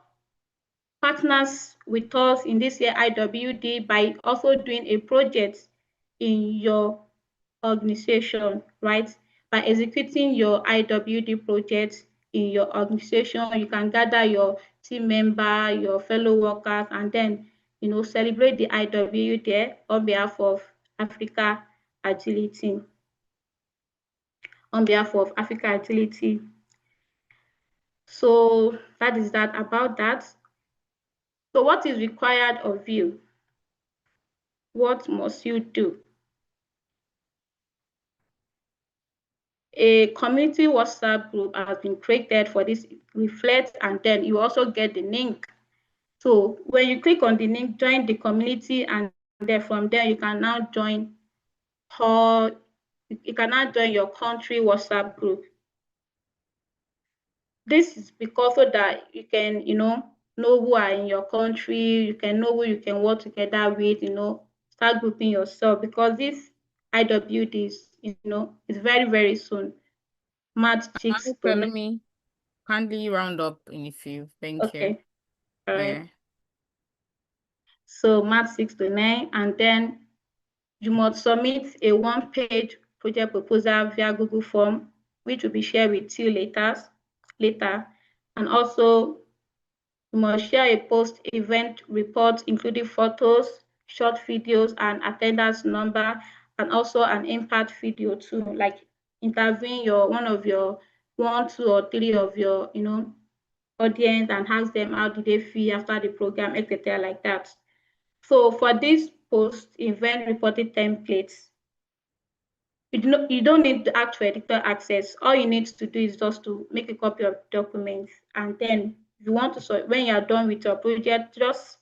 partners with us in this year IWD by also doing a project in your organization, right? By executing your IWD project in your organization, you can gather your team member, your fellow workers, and then celebrate the IWD there on behalf of Africa Agility. On behalf of Africa Agility. So that is that about that. So what is required of you? What must you do? A community WhatsApp group has been created for this reflect, and then you also get the link. So when you click on the link, join the community, and then from there you can now join your country WhatsApp group. This is because so that you can know who are in your country, you can know who you can work together with, start grouping yourself, because this IWD is is very, very soon. March 6th to Let me kindly round up in a few. Thank you. Okay. All right. Yeah. So March 6 to 9, and then you must submit a one-page project proposal via Google form, which will be shared with you later. And also, you must share a post-event report, including photos, short videos, and attendance number, and also an impact video too, like interviewing one, two, or three of your, audience and ask them how did they feel after the program, etc. like that. So for this post-event reporting templates, you don't need the actual editor access. All you need to do is just to make a copy of documents, and then if you want to, so when you are done with your project, just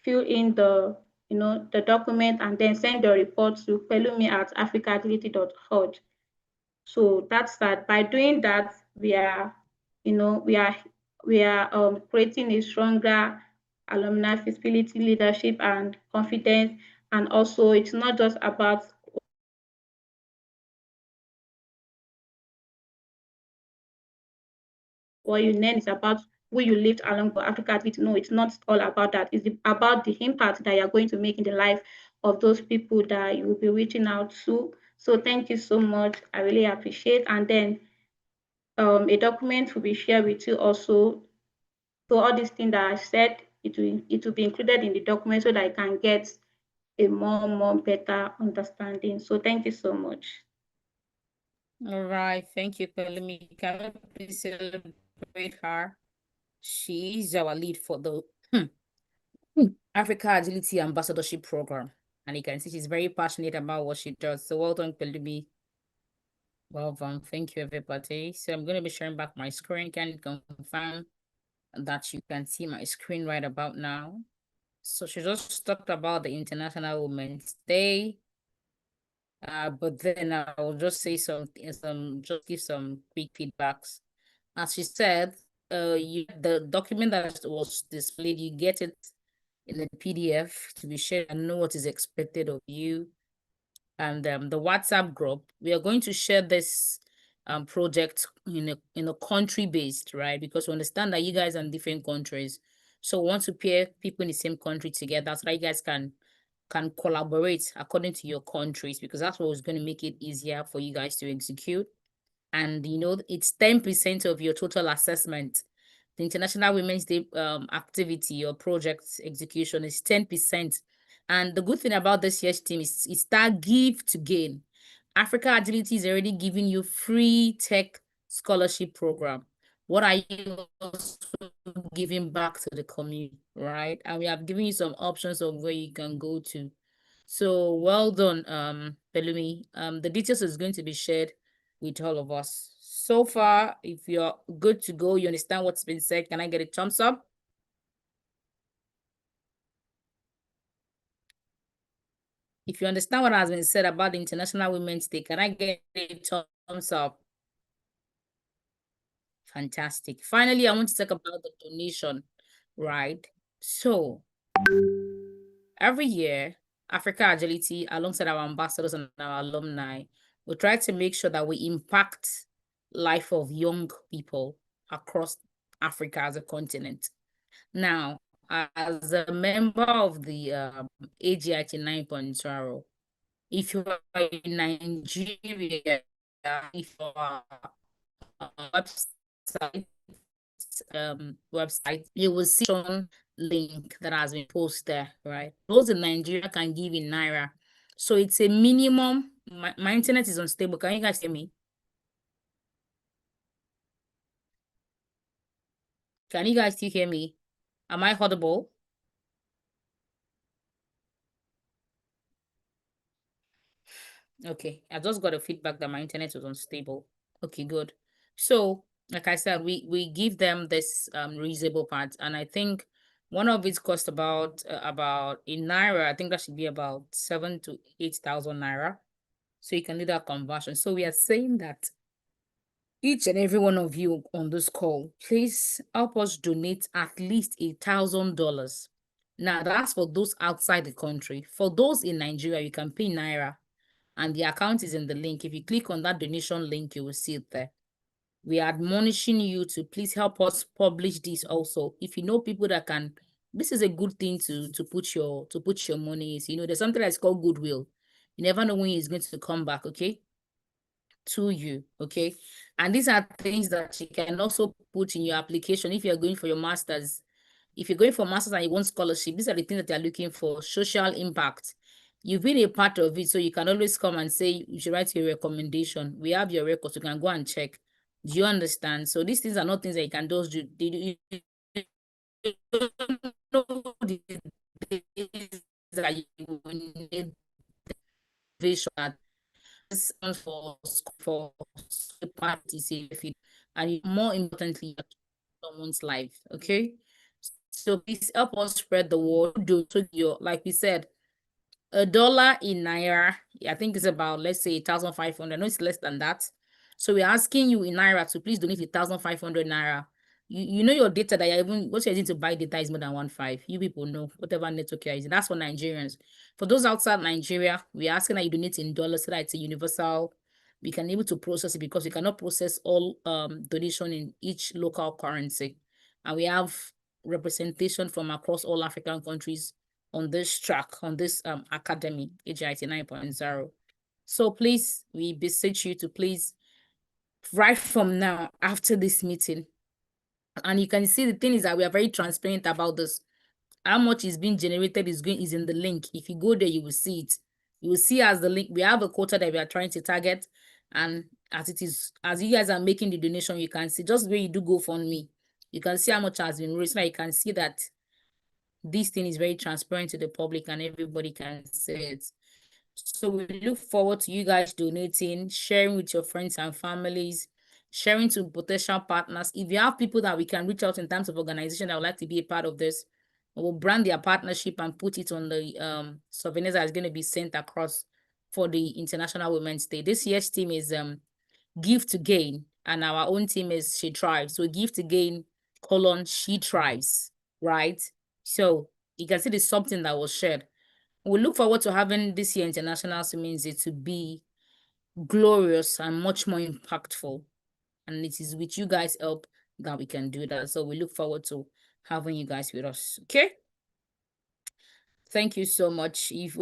fill in the the document, and then send your report to pelumi@africaagility.org. So that's that. By doing that, we are creating a stronger alumni feasibility, leadership, and confidence. And also, it's not just about what you learn, it's about who you lived along for Africa. No, it's not all about that. It's about the impact that you're going to make in the life of those people that you will be reaching out to. So thank you so much. I really appreciate. And then a document will be shared with you also. So all these things that I said, it will be included in the document so that I can get a more better understanding. So thank you so much. All right, thank you, Pelumi. Can we please celebrate her? She's our lead for the Africa Agility Ambassadorship Program. And you can see she's very passionate about what she does. So well done, Pelumi. Well done. Thank you, everybody. So I'm going to be sharing back my screen. Can you confirm that you can see my screen right about now? So she just talked about the International Women's Day. But then I'll just say just give some quick feedbacks. As she said, the document that was displayed, you get it in the PDF to be shared and know what is expected of you. And the WhatsApp group, we are going to share this project in a country based, right? Because we understand that you guys are in different countries. So we want to pair people in the same country together so that you guys can collaborate according to your countries, because that's what is going to make it easier for you guys to execute. And it's 10% of your total assessment. The International Women's Day activity or project execution is 10%. And the good thing about this year's team is it's that give to gain. Africa Agility is already giving you free tech scholarship program. What are you also giving back to the community, right? And we have given you some options of where you can go to. So well done, Pelumi. The details is going to be shared with all of us. So far, if you're good to go, you understand what's been said, can I get a thumbs up? If you understand what has been said about the International Women's Day, can I get a thumbs up? Fantastic. Finally, I want to talk about the donation, right? So every year, Africa Agility, alongside our ambassadors and our alumni, we try to make sure that we impact life of young people across Africa as a continent. Now, as a member of the AGIT 9.0, if you are in Nigeria, if you are website, you will see some link that has been posted there, right? Those in Nigeria can give in Naira. So it's a minimum. My internet is unstable. Can you guys hear me? Can you guys still hear me? Am I audible? Okay, I just got a feedback that my internet was unstable. Okay, good. So, like I said, we give them this reusable part, and I think one of it cost about in Naira. I think that should be about 7,000 to 8,000 Naira. So you can do that conversion. So we are saying that each and every one of you on this call, please help us donate at least $1,000. Now that's for those outside the country. For those in Nigeria, you can pay Naira, and the account is in the link. If you click on that donation link, you will see it there. We are admonishing you to please help us publish this also. If you know people that can, this is a good thing to put your money in. There's something that's called goodwill. You never know when it's going to come back, okay? To you, okay? And these are things that you can also put in your application if you're going for your master's. If you're going for master's and you want scholarship, these are the things that you're looking for. Social impact. You've been a part of it, so you can always come and say you should write your recommendation. We have your records, you can go and check. Do you understand? So these things are not things that you can just do. You don't know the things that you need vision at for parties, and more importantly, someone's life. Okay, so please help us spread the word. Do so your, like we said, $1 in Naira, I think it's about, let's say, 1,500. No, it's less than that. So we're asking you in Naira to please donate 1,500 Naira. You know your data that you're even, what you're using to buy data is more than 1.5. You people know whatever network you're using. That's for Nigerians. For those outside Nigeria, we're asking that you donate in dollars so that it's a universal. We can able to process it because we cannot process all donation in each local currency. And we have representation from across all African countries on this track, on this academy, AGIT 9.0. So please, we beseech you to please, right from now, after this meeting, and you can see the thing is that we are very transparent about this. How much is being generated is in the link. If you go there, you will see it. You will see as the link, we have a quota that we are trying to target. And as it is, as you guys are making the donation, you can see just where you do GoFundMe, you can see how much has been raised. Now you can see that this thing is very transparent to the public and everybody can see it. So we look forward to you guys donating, sharing with your friends and families, sharing to potential partners. If you have people that we can reach out in terms of organization that would like to be a part of this, we'll brand their partnership and put it on the souvenirs that is going to be sent across for the International Women's Day. This year's team is Give to Gain, and our own team is She Thrives. So Give to Gain, She Thrives, right? So you can see there's something that was shared. We look forward to having this year International Women's Day to be glorious and much more impactful. And it is with you guys' help that we can do that. So we look forward to having you guys with us. Okay? Thank you so much. If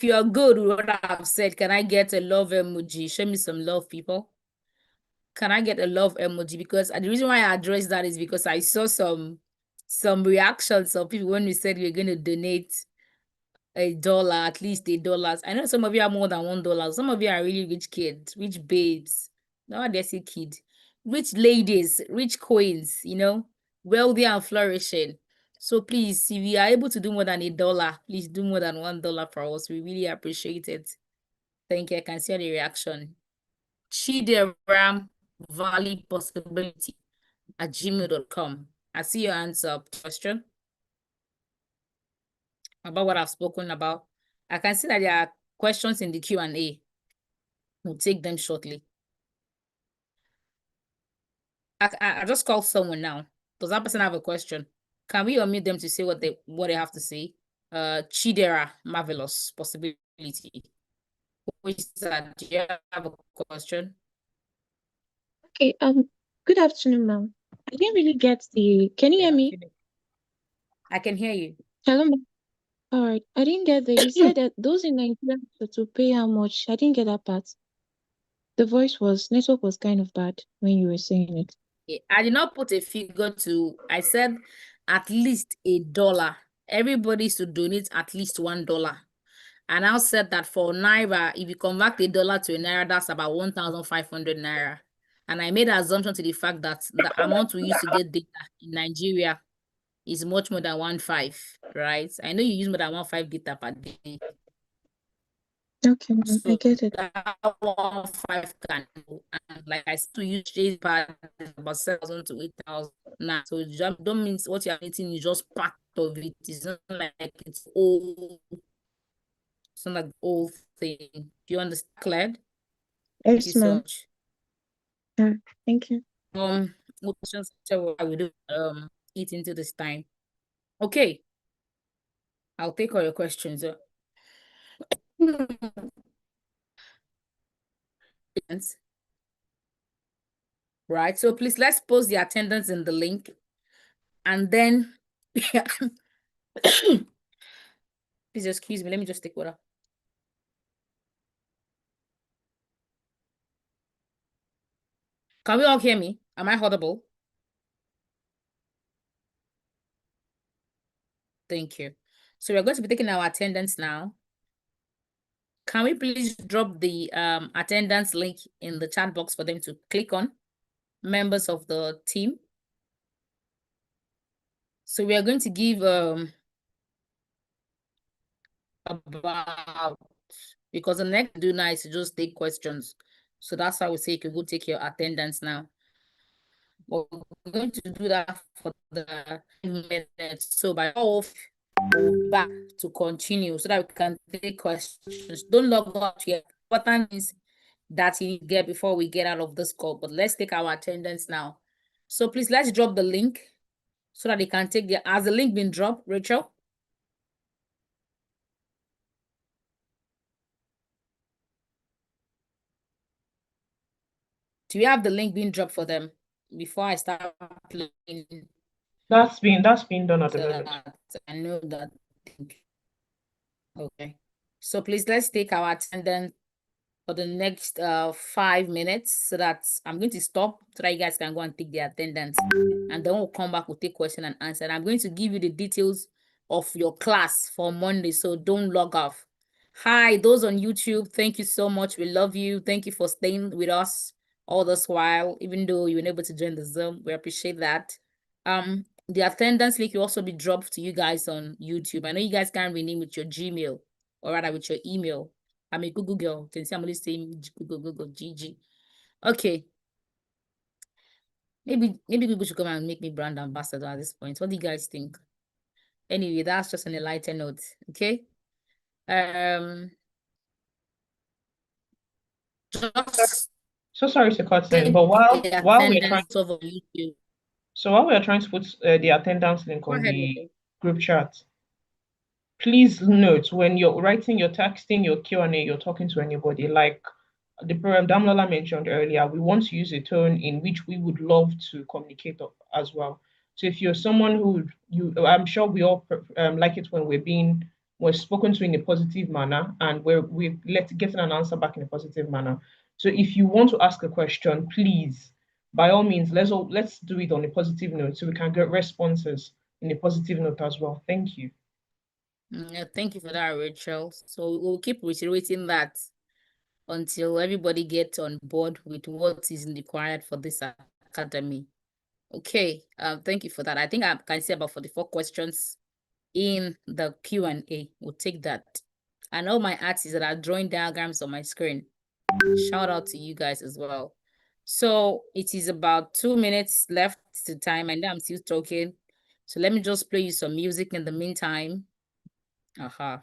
you're good with what I've said, can I get a love emoji? Show me some love, people. Can I get a love emoji? Because the reason why I addressed that is because I saw some reactions of people when we said we are going to donate $1, at least $8. I know some of you are more than $1. Some of you are really rich kids, rich babes. No, they say kid, rich ladies, rich queens, wealthy and flourishing. So please, if you are able to do more than $1, please do more than $1 for us. We really appreciate it. Thank you. I can see the reaction. Chideram Valley Possibility at gmail.com. I see your answer question about what I've spoken about. I can see that there are questions in the Q&A. We'll take them shortly. I just called someone now. Does that person have a question? Can we unmute them to say what they have to say? Chidera, Marvelous Possibility. Who is that? Do you have a question? Okay, good afternoon, ma'am. I didn't really get can you hear me? I can hear you. Hello, ma'am. All right. I didn't get you said that those in Nigeria to pay how much? I didn't get that part. The network was kind of bad when you were saying it. I did not put a figure I said at least $1. Everybody should donate at least $1. And I said that for Naira, if you convert $1 to a Naira, that's about 1,500 Naira. And I made an assumption to the fact that the amount we use to get data in Nigeria is much more than 1.5, right? I know you use more than 1.5 data per day. Okay, I get it. That 1.5 can, and like I said, to use Jay's part about 7,000 to 8,000 now. So don't mean what you're getting is just part of it. It's not like it's all. It's not like the whole thing. Do you understand, Claire? Thank you so much. Thank you. What questions I will do it into this time. Okay. I'll take all your questions. Right. So please let's post the attendance in the link. And then please excuse me. Let me just take water. Can we all hear me? Am I audible? Thank you. So we're going to be taking our attendance now. Can we please drop the attendance link in the chat box for them to click on? Members of the team. So we are going to give about, because the next do now is to just take questions. So that's why we say you can go take your attendance now. But we're going to do that for the minutes. So by all, back to continue so that we can take questions. Don't log out yet. What time is that you get before we get out of this call? But let's take our attendance now. So please, let's drop the link so that they can take the. Has the link been dropped, Rachel? Do you have the link being dropped for them before I start playing? That's been done at the So moment. that I know that. Okay. So please, let's take our attendance for the next 5 minutes so that I'm going to stop so that you guys can go and take the attendance, and then we'll come back, we'll take question and answer. And I'm going to give you the details of your class for Monday, so don't log off. Hi, those on YouTube, thank you so much. We love you. Thank you for staying with us all this while, even though you were able to join the Zoom. We appreciate that. The attendance link will also be dropped to you guys on YouTube. I know you guys can rename with your Gmail, or rather with your email. I'm a Google girl. Can see I'm only saying Google GG. Okay. Maybe Google should come and make me brand ambassador at this point. What do you guys think? Anyway, that's just on a lighter note. Okay. Just So sorry to cut in, but while we're trying over YouTube. So while we're trying to put the attendance link on the group chat, please note when you're writing, you're texting, your Q&A, you're talking to anybody, like the program Damlola mentioned earlier, we want to use a tone in which we would love to communicate as well. So if you're someone who I'm sure we all like it when we're spoken to in a positive manner, and we're getting an answer back in a positive manner. So if you want to ask a question, please, by all means, let's do it on a positive note so we can get responses in a positive note as well. Thank you. Yeah, thank you for that, Rachel. So we'll keep reiterating that until everybody gets on board with what is required for this academy. Okay, thank you for that. I think I can see about 44 questions in the Q&A. We'll take that. And all my artists that are drawing diagrams on my screen, shout out to you guys as well. So it is about 2 minutes left to time, and I'm still talking. So let me just play you some music in the meantime. So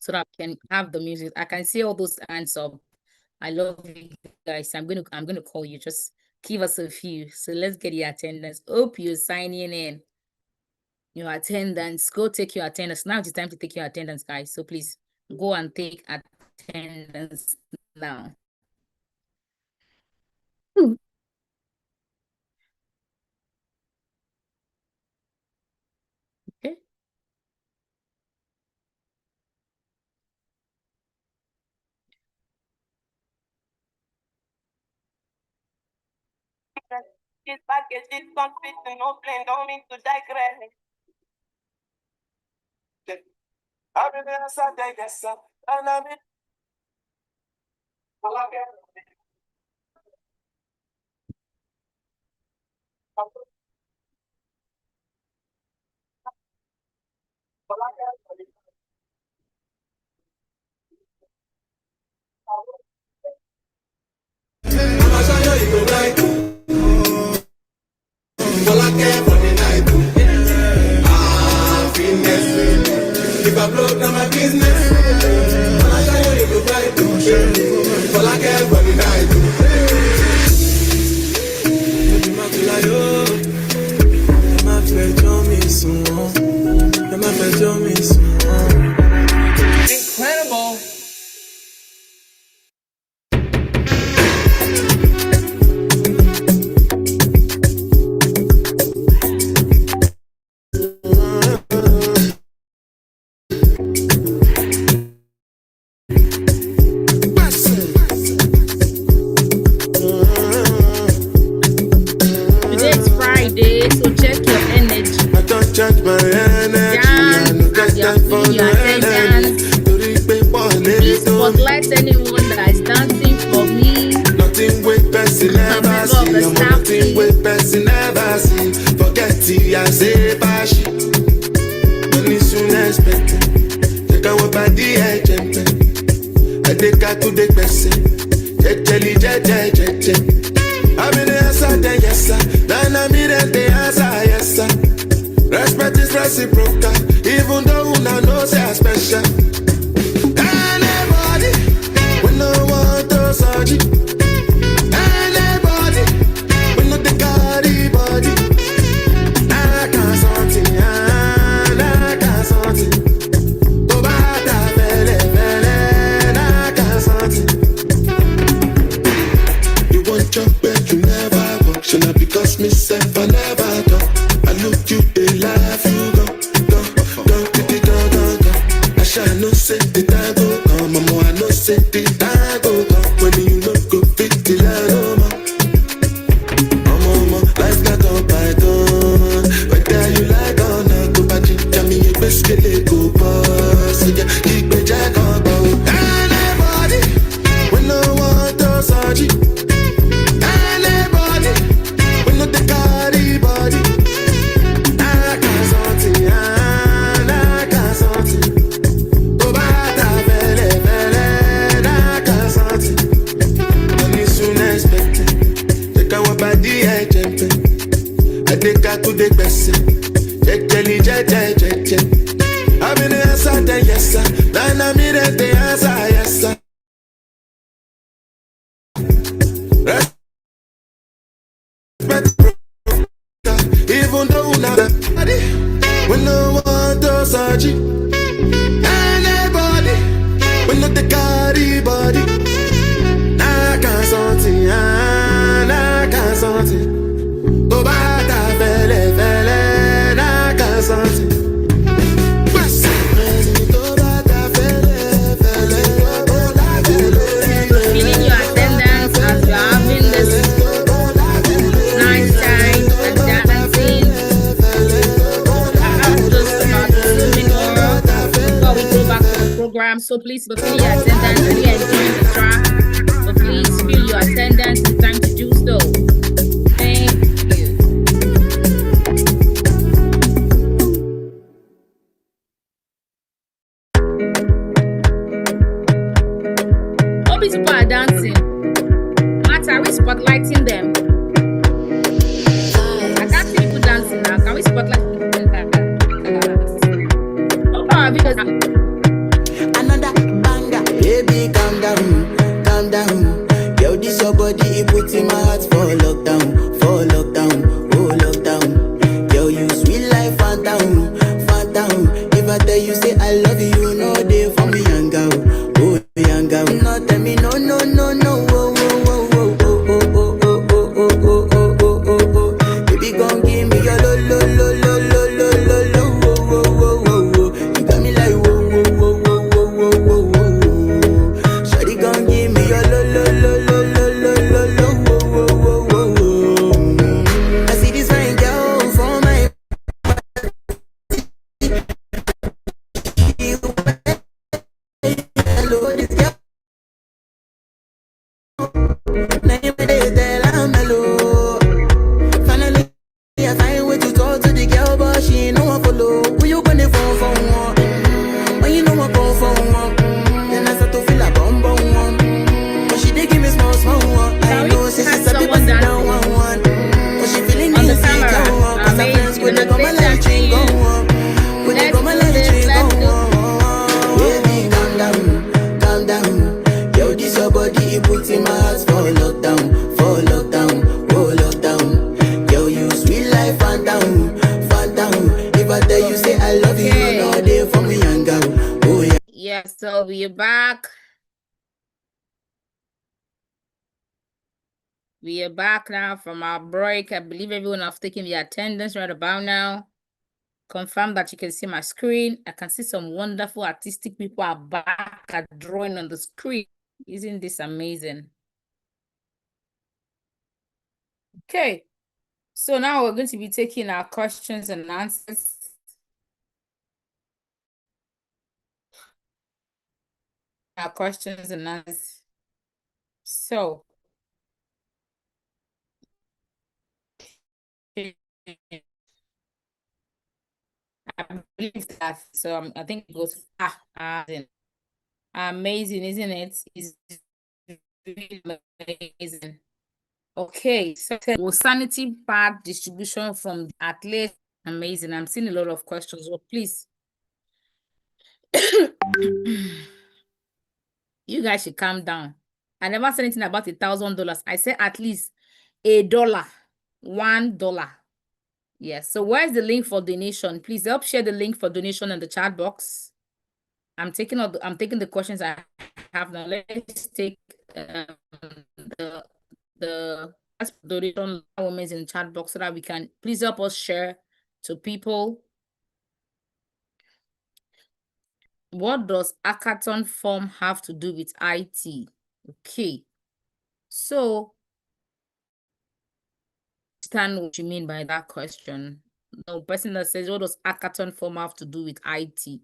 that I can have the music. I can see all those hands up. I love you guys. I'm gonna call you. Just give us a few. So let's get your attendance. Hope you're signing in. Your attendance. Go take your attendance. Now it's time to take your attendance, guys. So please go and take attendance now. Okay. This package is complete to no plan, don't mean to digress. I've been there, Sunday, yes, sir. And I'm in. If I blow down my business, I'll show you the right to all I care for the night. Incredible. Spotlight anyone that is dancing for me. Nothing with person never see. Nothing with person never see. Forget it, I say bashi. Money soon expected. Take our body agent. I take her to the person. Jelly, I'm in the answer, then yes sir. Then I'm in the answer, yes sir. Respect is respect. reciprocal, even though una know say I special. Anybody, we no want to search it. Anybody, we no the carry body. I can't something, I can't something. Go back to fele, I can't something. You want your bed, you never walk. Should not because myself I never talk. I look you, they laugh, you go. I shall no say the time go come, mama, I no say the time go come. When you no go fit the line, mama, life not go by gun. Whether you like or not, go back to me, you best get it, go boss. So yeah, keep me jack on go. Anybody, we no want to search it. Anybody, we no the carry body. I can't something, I can't something. Go back to fele, I can't something. Money soon expected. Take our body, I jump in. I take her to the best. Jelly, I'm in the answer, yes, sir. Then I'm in the answer, yes, sir. Even though now we no want to search it. Anybody, we not the carry body. I can't something, I can't something. Go back to fele, I can't something. Feeling your attendance as you're having this nice time and dancing. I have just about 2 minutes before we go back to the program. So please feel your attendance. Really enjoying the track. So please feel your attendance. It's time to do so. Thank you. All these people are dancing. Matt, are we spotlighting them? I can't see people dancing now. Can we spotlight them? Oh, because Another banger. Baby, calm down, calm down. Yo, this your body, it puts in my heart for lockdown, oh lockdown. Yo, you sweet life, phantom, phantom. If I tell you say I love you, you know they for me, young girl, oh young girl. No, tell me no, no, no, no, oh, oh, oh, oh, oh, oh, oh, oh, oh, oh, oh, oh, oh, oh. Baby, gon' give me your lo, lo, lo, lo, lo, lo, lo, lo, oh, oh, oh, oh, oh. You got me like whoa, whoa, whoa, whoa, whoa, whoa, whoa, whoa. Shawty gon' give me your lo, lo, lo, lo, lo, lo, lo, lo, whoa, whoa, whoa, whoa. I see this fine girl for my hello, this girl. Now you better tell I'm mellow. Finally, I find way to talk to the girl, but she ain't no one follow. Who you gonna phone for one? When you know I go for one, then I start to feel a bum bum one. But she dey give me small small one. I know she said people sit down one. But she feeling on me the sick camera. cause her friends when they Amazing. come and let you go on. When they come and let you go on. Baby, calm down, calm down. Yo, this your body, it puts in my heart for lockdown, oh lockdown. Yo, you sweet life, phantom, phantom. If I tell you say I love you, you know they for me, young girl, oh yeah. Yeah, so we're back. We are back now from our break. I believe everyone has taken the attendance right about now. Confirm that you can see my screen. I can see some wonderful artistic people are back at drawing on the screen. Isn't this amazing? Okay, so now we're going to be taking our questions and answers. Our questions and answers. So, I believe that. So I think it goes amazing, isn't it? It's really amazing. Okay, so will sanity pad distribution from athletes Amazing. I'm seeing a lot of questions. So please, you guys should calm down. I never said anything about $1,000. I said at least $1, $1. Yes. So where's the link for donation? Please help share the link for donation in the chat box. I'm taking the questions I have now. Let's take the donation women's in the chat box so that we can please help us share to people. What does hackathon form have to do with IT? Okay. So understand what you mean by that question. No person that says, what does hackathon form have to do with IT?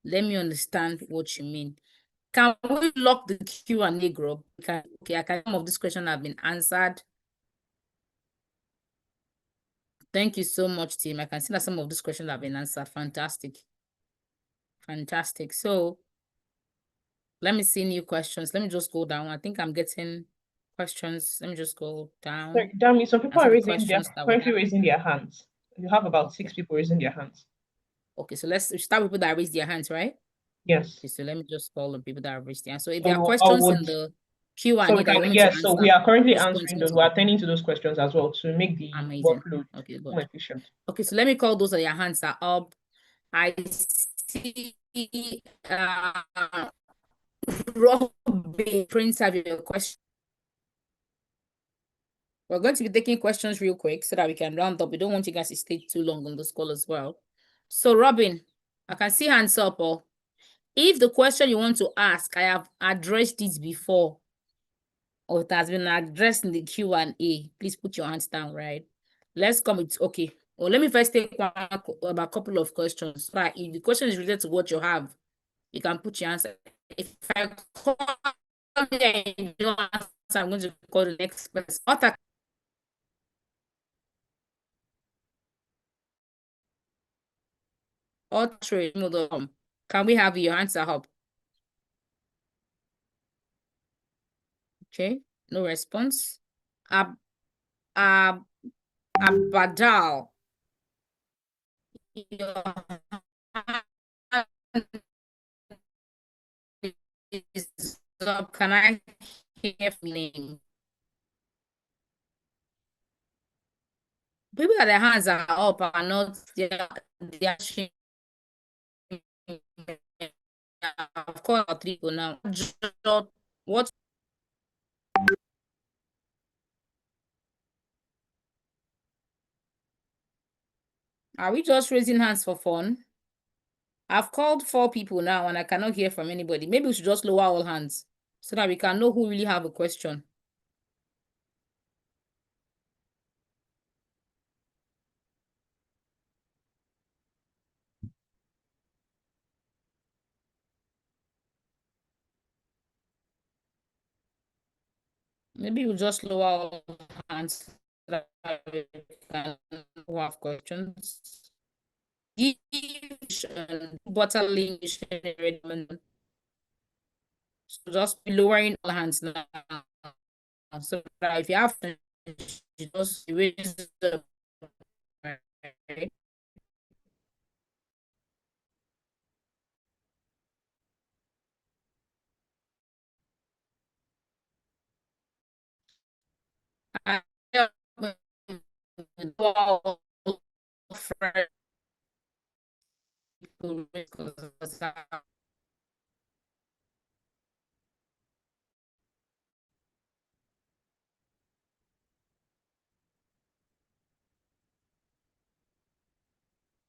Let me understand what you mean. Can we lock the Q&A group? Okay, some of this question have been answered. Thank you so much, team. I can see that some of these questions have been answered. Fantastic. Fantastic. So let me see new questions. Let me just go down. I think I'm getting questions. Let me just go down. Sorry, Dami, some people are currently raising their hands. You have about 6 people raising their hands. Okay, so let's start with people that raised their hands, right? Yes. Okay, so let me just call the people that have raised their hands. So if there are questions in the Q&A so that you want me to answer, so we are currently answering those. We're attending to those questions as well to make the workload more efficient. Okay, so let me call those that your hands are up. I see Robin, Prince, have your question. We're going to be taking questions real quick so that we can round up. We don't want you guys to stay too long on this call as well. So Robin, I can see hands up. Or if the question you want to ask, I have addressed this before, or it has been addressed in the Q&A, please put your hands down, right? Let's come with, okay. Well, let me first take about a couple of questions. Right, if the question is related to what you have, you can put your answer. If I call and you don't answer, I'm going to call the next person. Can we have your answer up? Okay, no response. Abadal. Can I hear from name? People that their hands are up are not of course, three people now. What? Are we just raising hands for fun? I've called 4 people now and I cannot hear from anybody. Maybe we should just lower all hands so that we can know who really have a question. Maybe we'll just lower all hands so that we can have questions. Bottling, so just be lowering all hands now. So that if you have to, you just raise the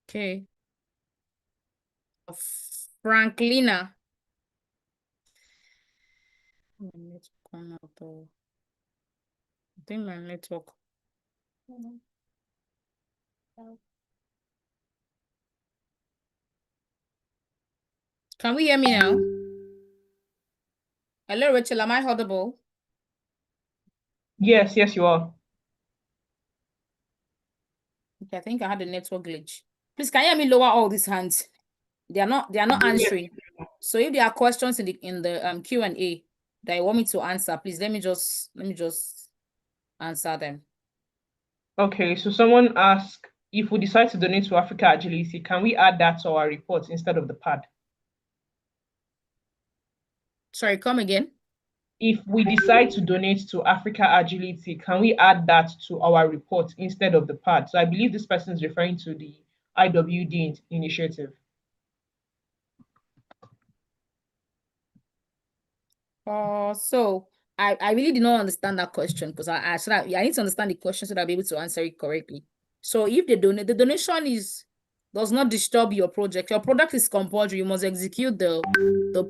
okay. Franklina. I think my network. Can we hear me now? Hello, Rachel, am I audible? Yes, you are. Okay, I think I had a network glitch. Please, can you hear me lower all these hands? They are not answering. Yes. So if there are questions in the Q&A that you want me to answer, please let me just answer them. Okay, so someone asked if we decide to donate to Africa Agility, can we add that to our report instead of the pad? Sorry, come again. If we decide to donate to Africa Agility, can we add that to our report instead of the pad? So I believe this person is referring to the IWD initiative. So I really did not understand that question because I need to understand the question so that I'll be able to answer it correctly. So if they donate, the donation does not disturb your project. Your product is compulsory. You must execute the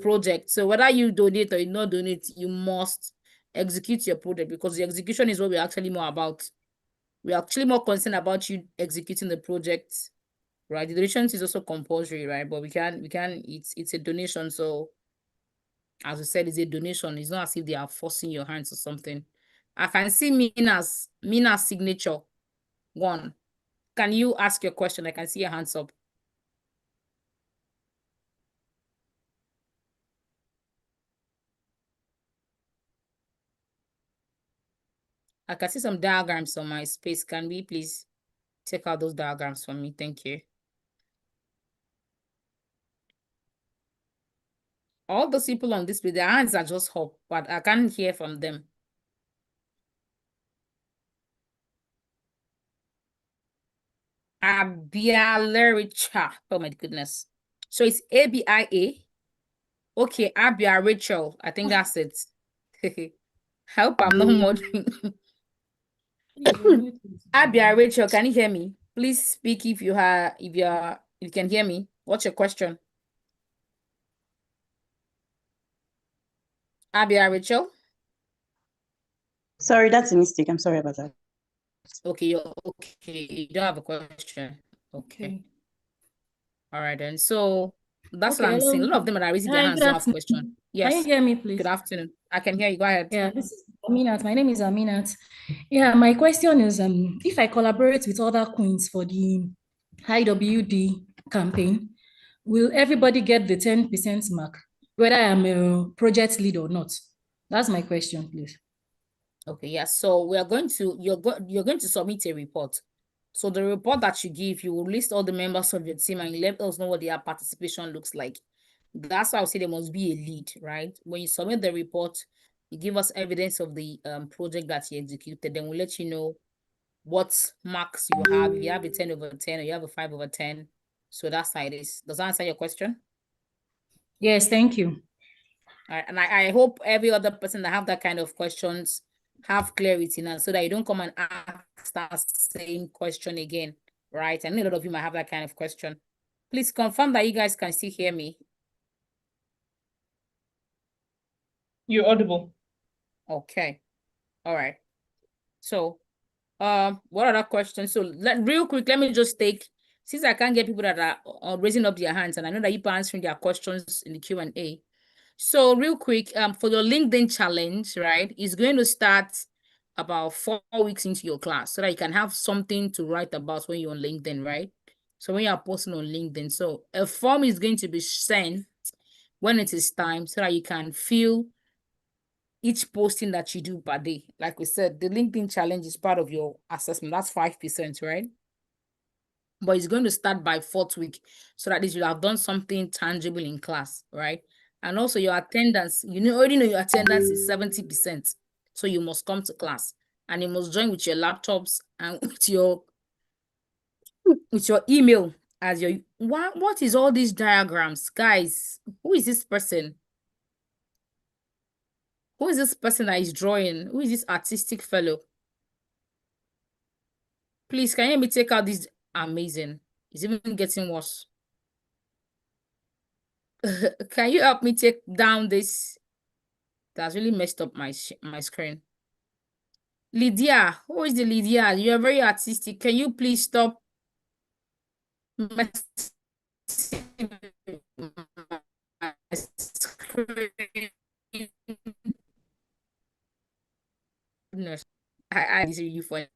project. So whether you donate or you not donate, you must execute your project because the execution is what we're actually more about. We're actually more concerned about you executing the project, right? The donation is also compulsory, right? But it's a donation. So as I said, it's a donation. It's not as if they are forcing your hands or something. I can see Mina's signature. One. Can you ask your question? I can see your hands up. I can see some diagrams on my space. Can we please take out those diagrams for me? Thank you. All those people on display, their hands are just up, but I can't hear from them. Abialericha. Oh my goodness. So it's ABIA. Okay, Abia Rachel. I think that's it. Help, I'm not modern. Abia Rachel, can you hear me? Please speak if you can hear me. What's your question? Abia Rachel? Sorry, that's a mistake. I'm sorry about that. Okay, you don't have a question. Okay. All right then. So that's what I'm saying. A lot of them that are raising their Hi, hands good don't have afternoon. question. Can you Yes. hear me, please? Good afternoon. I can hear you. Go ahead. Yeah, this is Aminat. My name is Aminat. Yeah, my question is, if I collaborate with other queens for the IWD campaign, will everybody get the 10% mark, whether I'm a project lead or not? That's my question, please. Okay, yeah. So we are going to you're going to submit a report. So the report that you give, you will list all the members of your team and let us know what their participation looks like. That's why I would say there must be a lead, right? When you submit the report, you give us evidence of the project that you executed, then we'll let you know what marks you have. If you have a 10/10 or you have a 5/10. So that's how it is. Does that answer your question? Yes, thank you. All right, and I hope every other person that have that kind of questions have clarity now so that you don't come and ask that same question again, right? I know a lot of you might have that kind of question. Please confirm that you guys can still hear me. You're audible. Okay. All right. So, what other questions? So, real quick, let me just take, since I can't get people that are raising up their hands, and I know that you are answering their questions in the Q&A. So real quick, for your LinkedIn challenge, right, it's going to start about 4 weeks into your class so that you can have something to write about when you're on LinkedIn, right? So when you're posting on LinkedIn, so a form is going to be sent when it is time so that you can fill each posting that you do per day. Like we said, the LinkedIn challenge is part of your assessment. That's 5%, right? But it's going to start by 4th week so that you have done something tangible in class, right? And also your attendance, already know your attendance is 70%. So you must come to class and you must join with your laptops and with your email as your, what is all these diagrams? Guys, who is this person? Who is this person that is drawing? Who is this artistic fellow? Please, can you help me take out this? Amazing. It's even getting worse. Can you help me take down this? That's really messed up my screen. Lydia, who is the Lydia? You are very artistic. Can you please stop messing my screen? Goodness, I see you for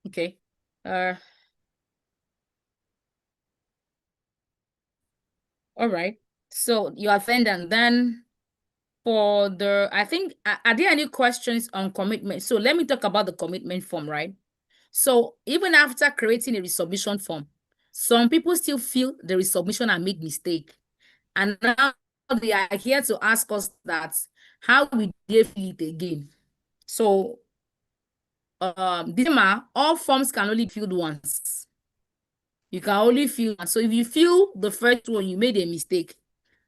okay. All right. So you attend and then For the, I think, are there any questions on commitment? So let me talk about the commitment form, right? So even after creating a resubmission form, some people still feel the resubmission and make mistake. And now they are here to ask us that, how we they fill it again? So disclaimer, all forms can only be filled once. You can only fill. So if you fill the first one, you made a mistake,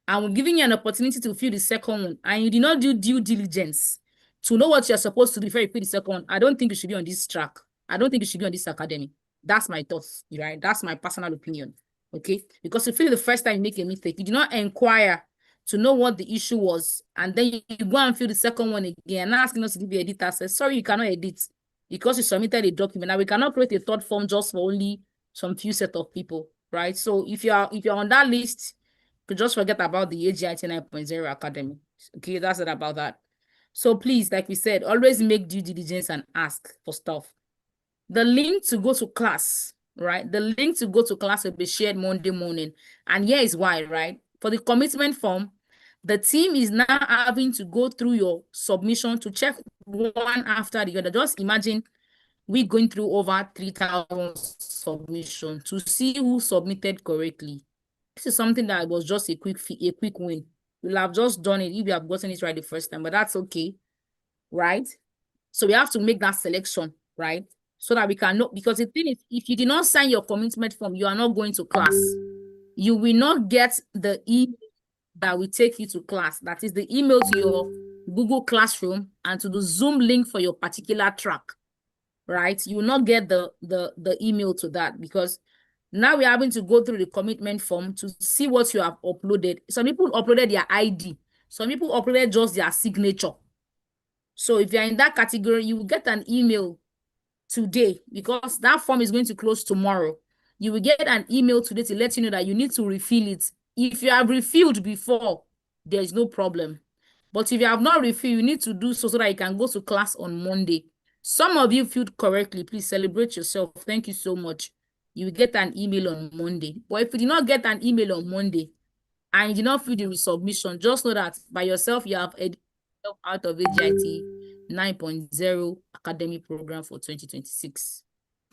and we're giving you an opportunity to fill the second one, and you did not do due diligence to know what you're supposed to do before you fill the second one, I don't think you should be on this track. I don't think you should be on this academy. That's my thoughts, right? That's my personal opinion. Okay? Because you feel the first time you make a mistake, you did not inquire to know what the issue was, and then you go and fill the second one again, and asking us to give you edit access. Sorry, you cannot edit because you submitted a document. Now we cannot create a third form just for only some few set of people, right? So if you're on that list, you just forget about the AGIT 9.0 Academy. Okay, that's it about that. So please, like we said, always make due diligence and ask for stuff. The link to go to class, right? The link to go to class will be shared Monday morning. And here is why, right? For the commitment form, the team is now having to go through your submission to check one after the other. Just imagine we going through over 3,000 submissions to see who submitted correctly. This is something that was just a quick win. We'll have just done it if we have gotten it right the first time, but that's okay, right? So we have to make that selection, right? So that we can know, because the thing is, if you did not sign your commitment form, you are not going to class. You will not get the email that will take you to class. That is the email to your Google Classroom and to the Zoom link for your particular track, right? You will not get the email to that, because now we're having to go through the commitment form to see what you have uploaded. Some people uploaded their ID. Some people uploaded just their signature. So if you're in that category, you will get an email today, because that form is going to close tomorrow. You will get an email today to let you know that you need to refill it. If you have refilled before, there is no problem. But if you have not refilled, you need to do so that you can go to class on Monday. Some of you filled correctly. Please celebrate yourself. Thank you so much. You will get an email on Monday. But if you did not get an email on Monday and you did not fill the resubmission, just know that by yourself, you have edited out of AGIT 9.0 Academy Program for 2026.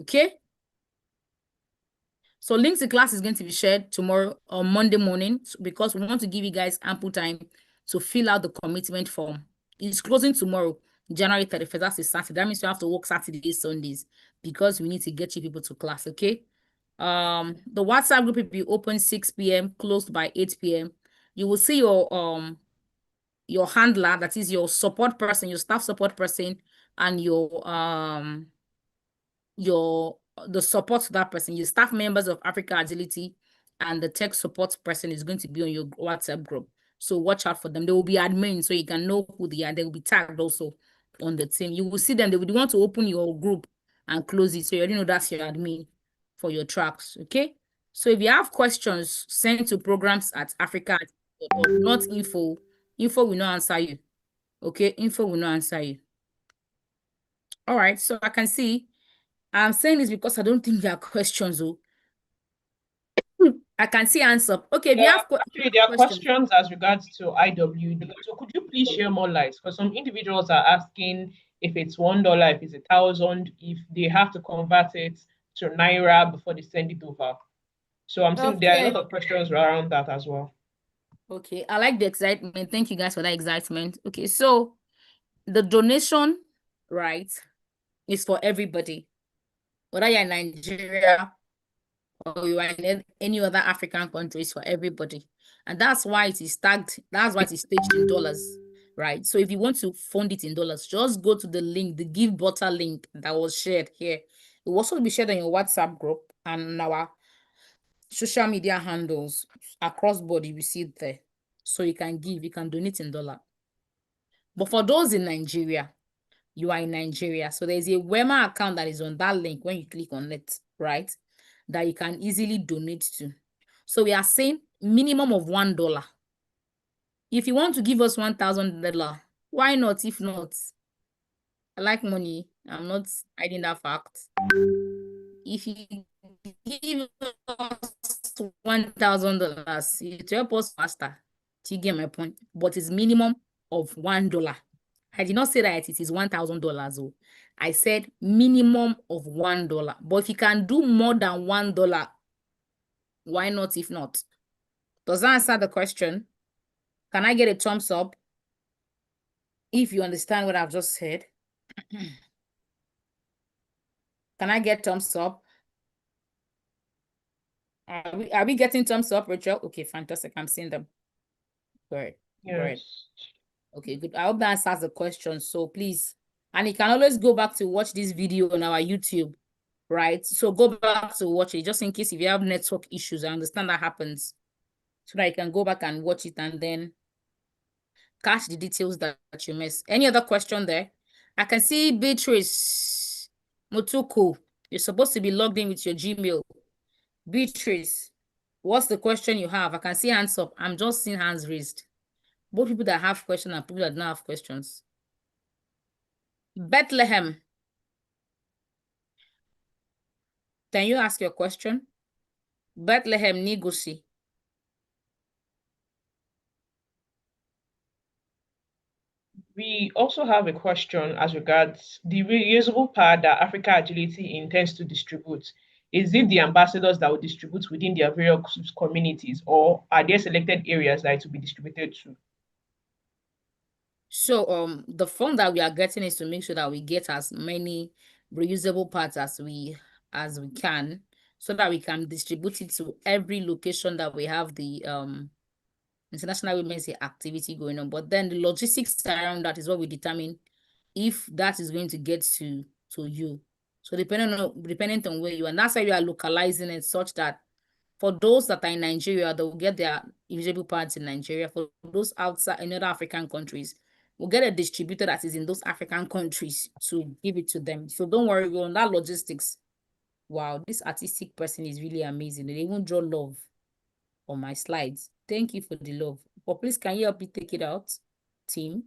Okay? So links to class is going to be shared tomorrow on Monday morning, because we want to give you guys ample time to fill out the commitment form. It's closing tomorrow, January 31st. That's a Saturday. That means you have to work Saturdays, Sundays, because we need to get you people to class, okay? The WhatsApp group will be open 6 p.m., closed by 8 p.m. You will see your handler, that is your support person, your staff support person, and the support to that person, your staff members of Africa Agility, and the tech support person is going to be on your WhatsApp group. So watch out for them. They will be admin, so you can know who they are. They will be tagged also on the team. You will see them. They will want to open your group and close it. So you already know that's your admin for your tracks. Okay. So if you have questions, send to programs@africa.org, not info. Info will not answer you. Okay. Info will not answer you. All right. So I can see. I'm saying this because I don't think there are questions. Oh. I can see answer. Okay, if you have actually, there are questions as regards to IWD. So could you please share more light? Because some individuals are asking if it's $1, if it's 1,000, if they have to convert it to Naira before they send it over. So I'm saying there are a lot of questions around that as well. Okay, I like the excitement. Thank you guys for that excitement. Okay, so the donation, right, is for everybody. Whether you're in Nigeria or you are in any other African countries, for everybody. And that's why it is tagged, that's why it is staged in dollars, right? So if you want to fund it in dollars, just go to the link, the Give Butter link that was shared here. It will also be shared on your WhatsApp group and our social media handles across board. You will see it there. So you can give, you can donate in dollar. But for those in Nigeria, you are in Nigeria. So there's a Wema account that is on that link when you click on it, right? That you can easily donate to. So we are saying minimum of $1. If you want to give us $1,000, why not? If not, I like money. I'm not hiding that fact. If you give us $1,000, it will help us faster. Do you get my point? But it's minimum of $1. I did not say that it is $1,000. Oh. I said minimum of $1. But if you can do more than $1, why not if not? Does that answer the question? Can I get a thumbs up if you understand what I've just said? Can I get thumbs up? Are we getting thumbs up, Rachel? Okay, fantastic. I'm seeing them. Great. Great. Yes. Okay, good. I hope that answers the question. So please, and you can always go back to watch this video on our YouTube, right? So go back to watch it just in case if you have network issues. I understand that happens. So that you can go back and watch it and then catch the details that you missed. Any other question there? I can see Beatrice Mutuku. You're supposed to be logged in with your Gmail. Beatrice, what's the question you have? I can see hands up. I'm just seeing hands raised. Both people that have questions and people that don't have questions. Bethlehem. Can you ask your question? Bethlehem Nigosi. We also have a question as regards the reusable pad that Africa Agility intends to distribute. Is it the ambassadors that will distribute within their various communities, or are there selected areas that it will be distributed to? So the fund that we are getting is to make sure that we get as many reusable parts as we can, so that we can distribute it to every location that we have the International Women's Day activity going on. But then the logistics around that is what we determine if that is going to get to you. So depending on where you are, and that's why we are localizing it such that for those that are in Nigeria, they will get their reusable parts in Nigeria. For those outside in other African countries, we'll get a distributor that is in those African countries to give it to them. So don't worry, we're on that logistics. Wow, this artistic person is really amazing. They even draw love on my slides. Thank you for the love. But please, can you help me take it out, team?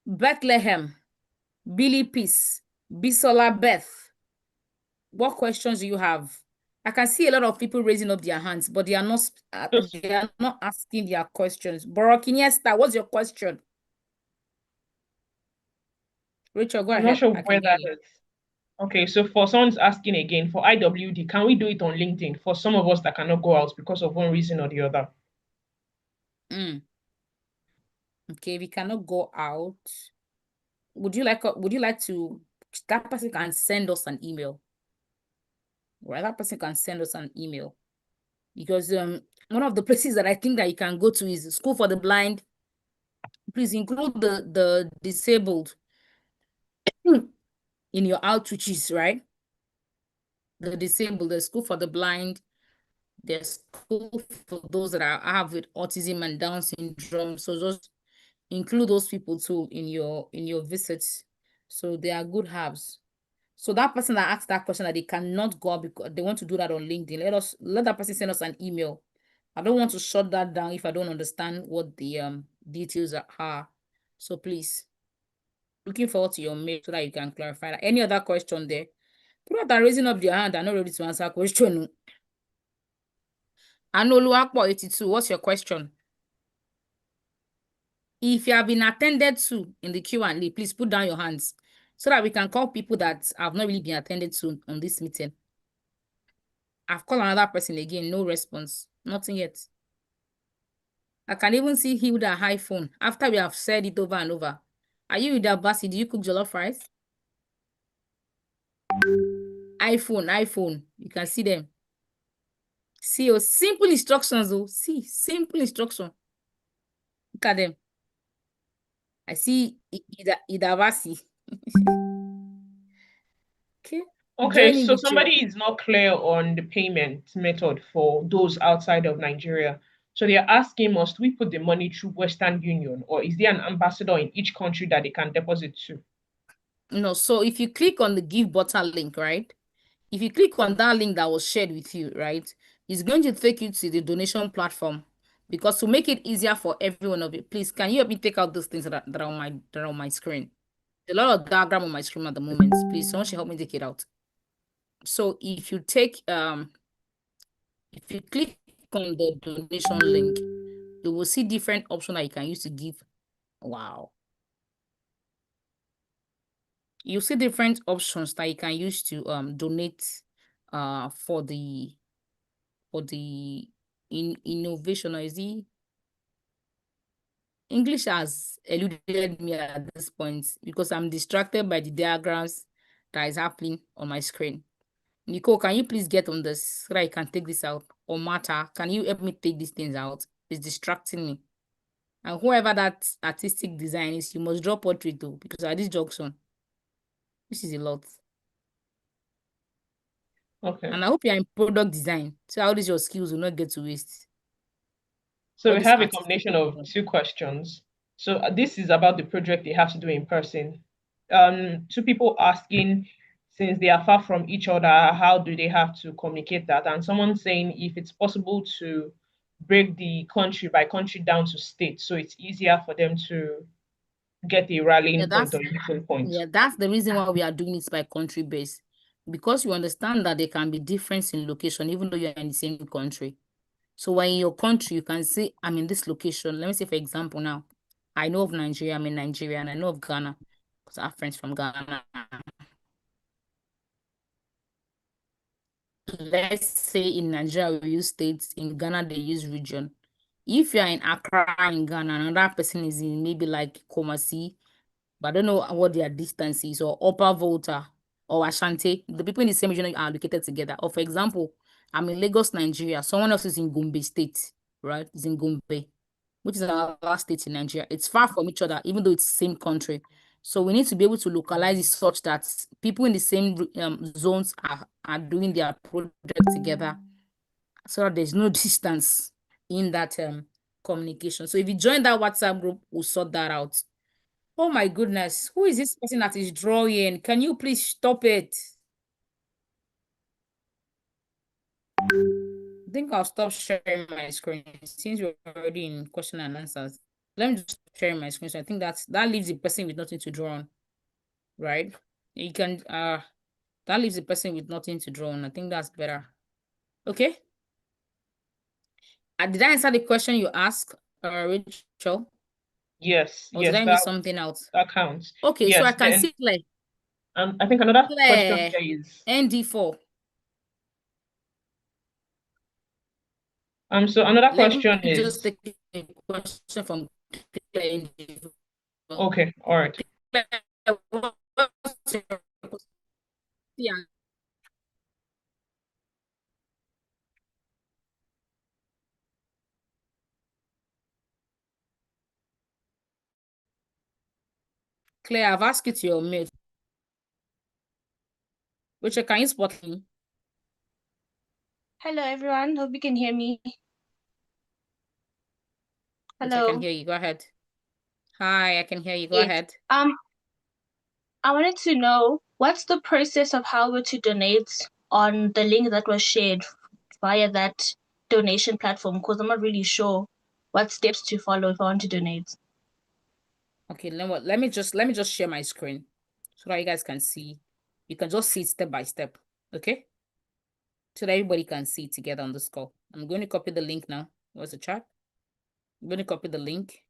Bethlehem, Billy Peace, Bisola Beth. What questions do you have? I can see a lot of people raising up their hands, but they are not asking their questions. Borokiniesta, what's your question? Rachel, go I'm ahead. not sure I where can hear that you. is. Okay, so for someone's asking again, for IWD, can we do it on LinkedIn for some of us that cannot go out because of one reason or the other? Okay, we cannot go out. Would you like to, that person can send us an email. Right, that person can send us an email. Because one of the places that I think that you can go to is School for the Blind. Please include the disabled in your outreaches, right? The disabled, the School for the Blind, the school for those that have with autism and Down syndrome. So just include those people too in your visits. So they are good hubs. So that person that asked that question that they cannot go out because they want to do that on LinkedIn, let that person send us an email. I don't want to shut that down if I don't understand what the details are. So please, looking forward to your mail so that you can clarify that. Any other question there? People that are raising up their hand are not ready to answer a question. Anoluapo 82, what's your question? If you have been attended to in the Q&A, please put down your hands so that we can call people that have not really been attended to on this meeting. I've called another person again, no response, nothing yet. I can even see Hilda high phone after we have said it over and over. Are you with that Basi? Do you cook jollof rice? iPhone. You can see them. See, oh, simple instructions, though. See, simple instruction. Look at them. I see Idavasi. Okay. Okay, so somebody is not clear on the payment method for those outside of Nigeria. So they are asking, must we put the money through Western Union, or is there an ambassador in each country that they can deposit to? No, so if you click on the give button link, right? If you click on that link that was shared with you, right? It's going to take you to the donation platform. Because to make it easier for everyone of you, please, can you help me take out those things that are on my screen? A lot of diagram on my screen at the moment. Please, someone should help me take it out. So if you click on the donation link, You will see different options that you can use to give. Wow. You see different options that you can use to donate for the innovation, or is it English has eluded me at this point because I'm distracted by the diagrams that is happening on my screen. Nicole, can you please get on this so that I can take this out? Or Martha, can you help me take these things out? It's distracting me. And whoever that artistic design is, you must draw portrait too, because at this junction, this is a lot. Okay. And I hope you're in product design, so all these your skills will not get to waste. So All we this have a artistic combination of design. 2 questions. So this is about the project they have to do in person. 2 people asking, since they are far from each other, how do they have to communicate that? And someone saying if it's possible to break the country by country down to states, so it's easier for them to get a rallying point or meeting point. Yeah, that's the reason why we are doing it by country base. Because you understand that there can be difference in location, even though you're in the same country. So when in your country, you can say, I'm in this location. Let me say, for example, now, I know of Nigeria, I'm in Nigeria, and I know of Ghana, because I have friends from Ghana. Let's say in Nigeria, we use states, in Ghana, they use region. If you're in Accra, in Ghana, another person is in maybe like Kumasi, but I don't know what their distance is, or Upper Volta, or Ashanti, the people in the same region are located together. Or for example, I'm in Lagos, Nigeria, someone else is in Gombe State, right? Is in Gombe, which is our last state in Nigeria. It's far from each other, even though it's the same country. So we need to be able to localize it such that people in the same zones are doing their project together, so that there's no distance in that communication. So if you join that WhatsApp group, we'll sort that out. Oh my goodness, who is this person that is drawing? Can you please stop it? I think I'll stop sharing my screen since we're already in question and answers. Let me just stop sharing my screen. So I think that leaves the person with nothing to draw on, right? You can that leaves the person with nothing to draw on. I think that's better. Okay. Did I answer the question you asked, Rachel? Yes, Or did I miss something else? that counts. Okay, yes, so I can then, see like I think another question Claire, here is ND4. so another Let me question just is take a question from Claire, ND4. okay, all right. Yeah. Claire, I've asked you to your mute. Rachel, can you spot me? Hello, everyone. Hope you can hear me. Yes, I can Hello. hear you. Go ahead. Hi, I can hear you. Go Yes. ahead. I wanted to know what's the process of how we're to donate on the link that was shared via that donation platform, because I'm not really sure what steps to follow if I want to donate. Okay, let me just share my screen so that you guys can see. You can just see it step by step. Okay. So that everybody can see it together on this call. I'm going to copy the link now. What's the chat? I'm going to copy the link.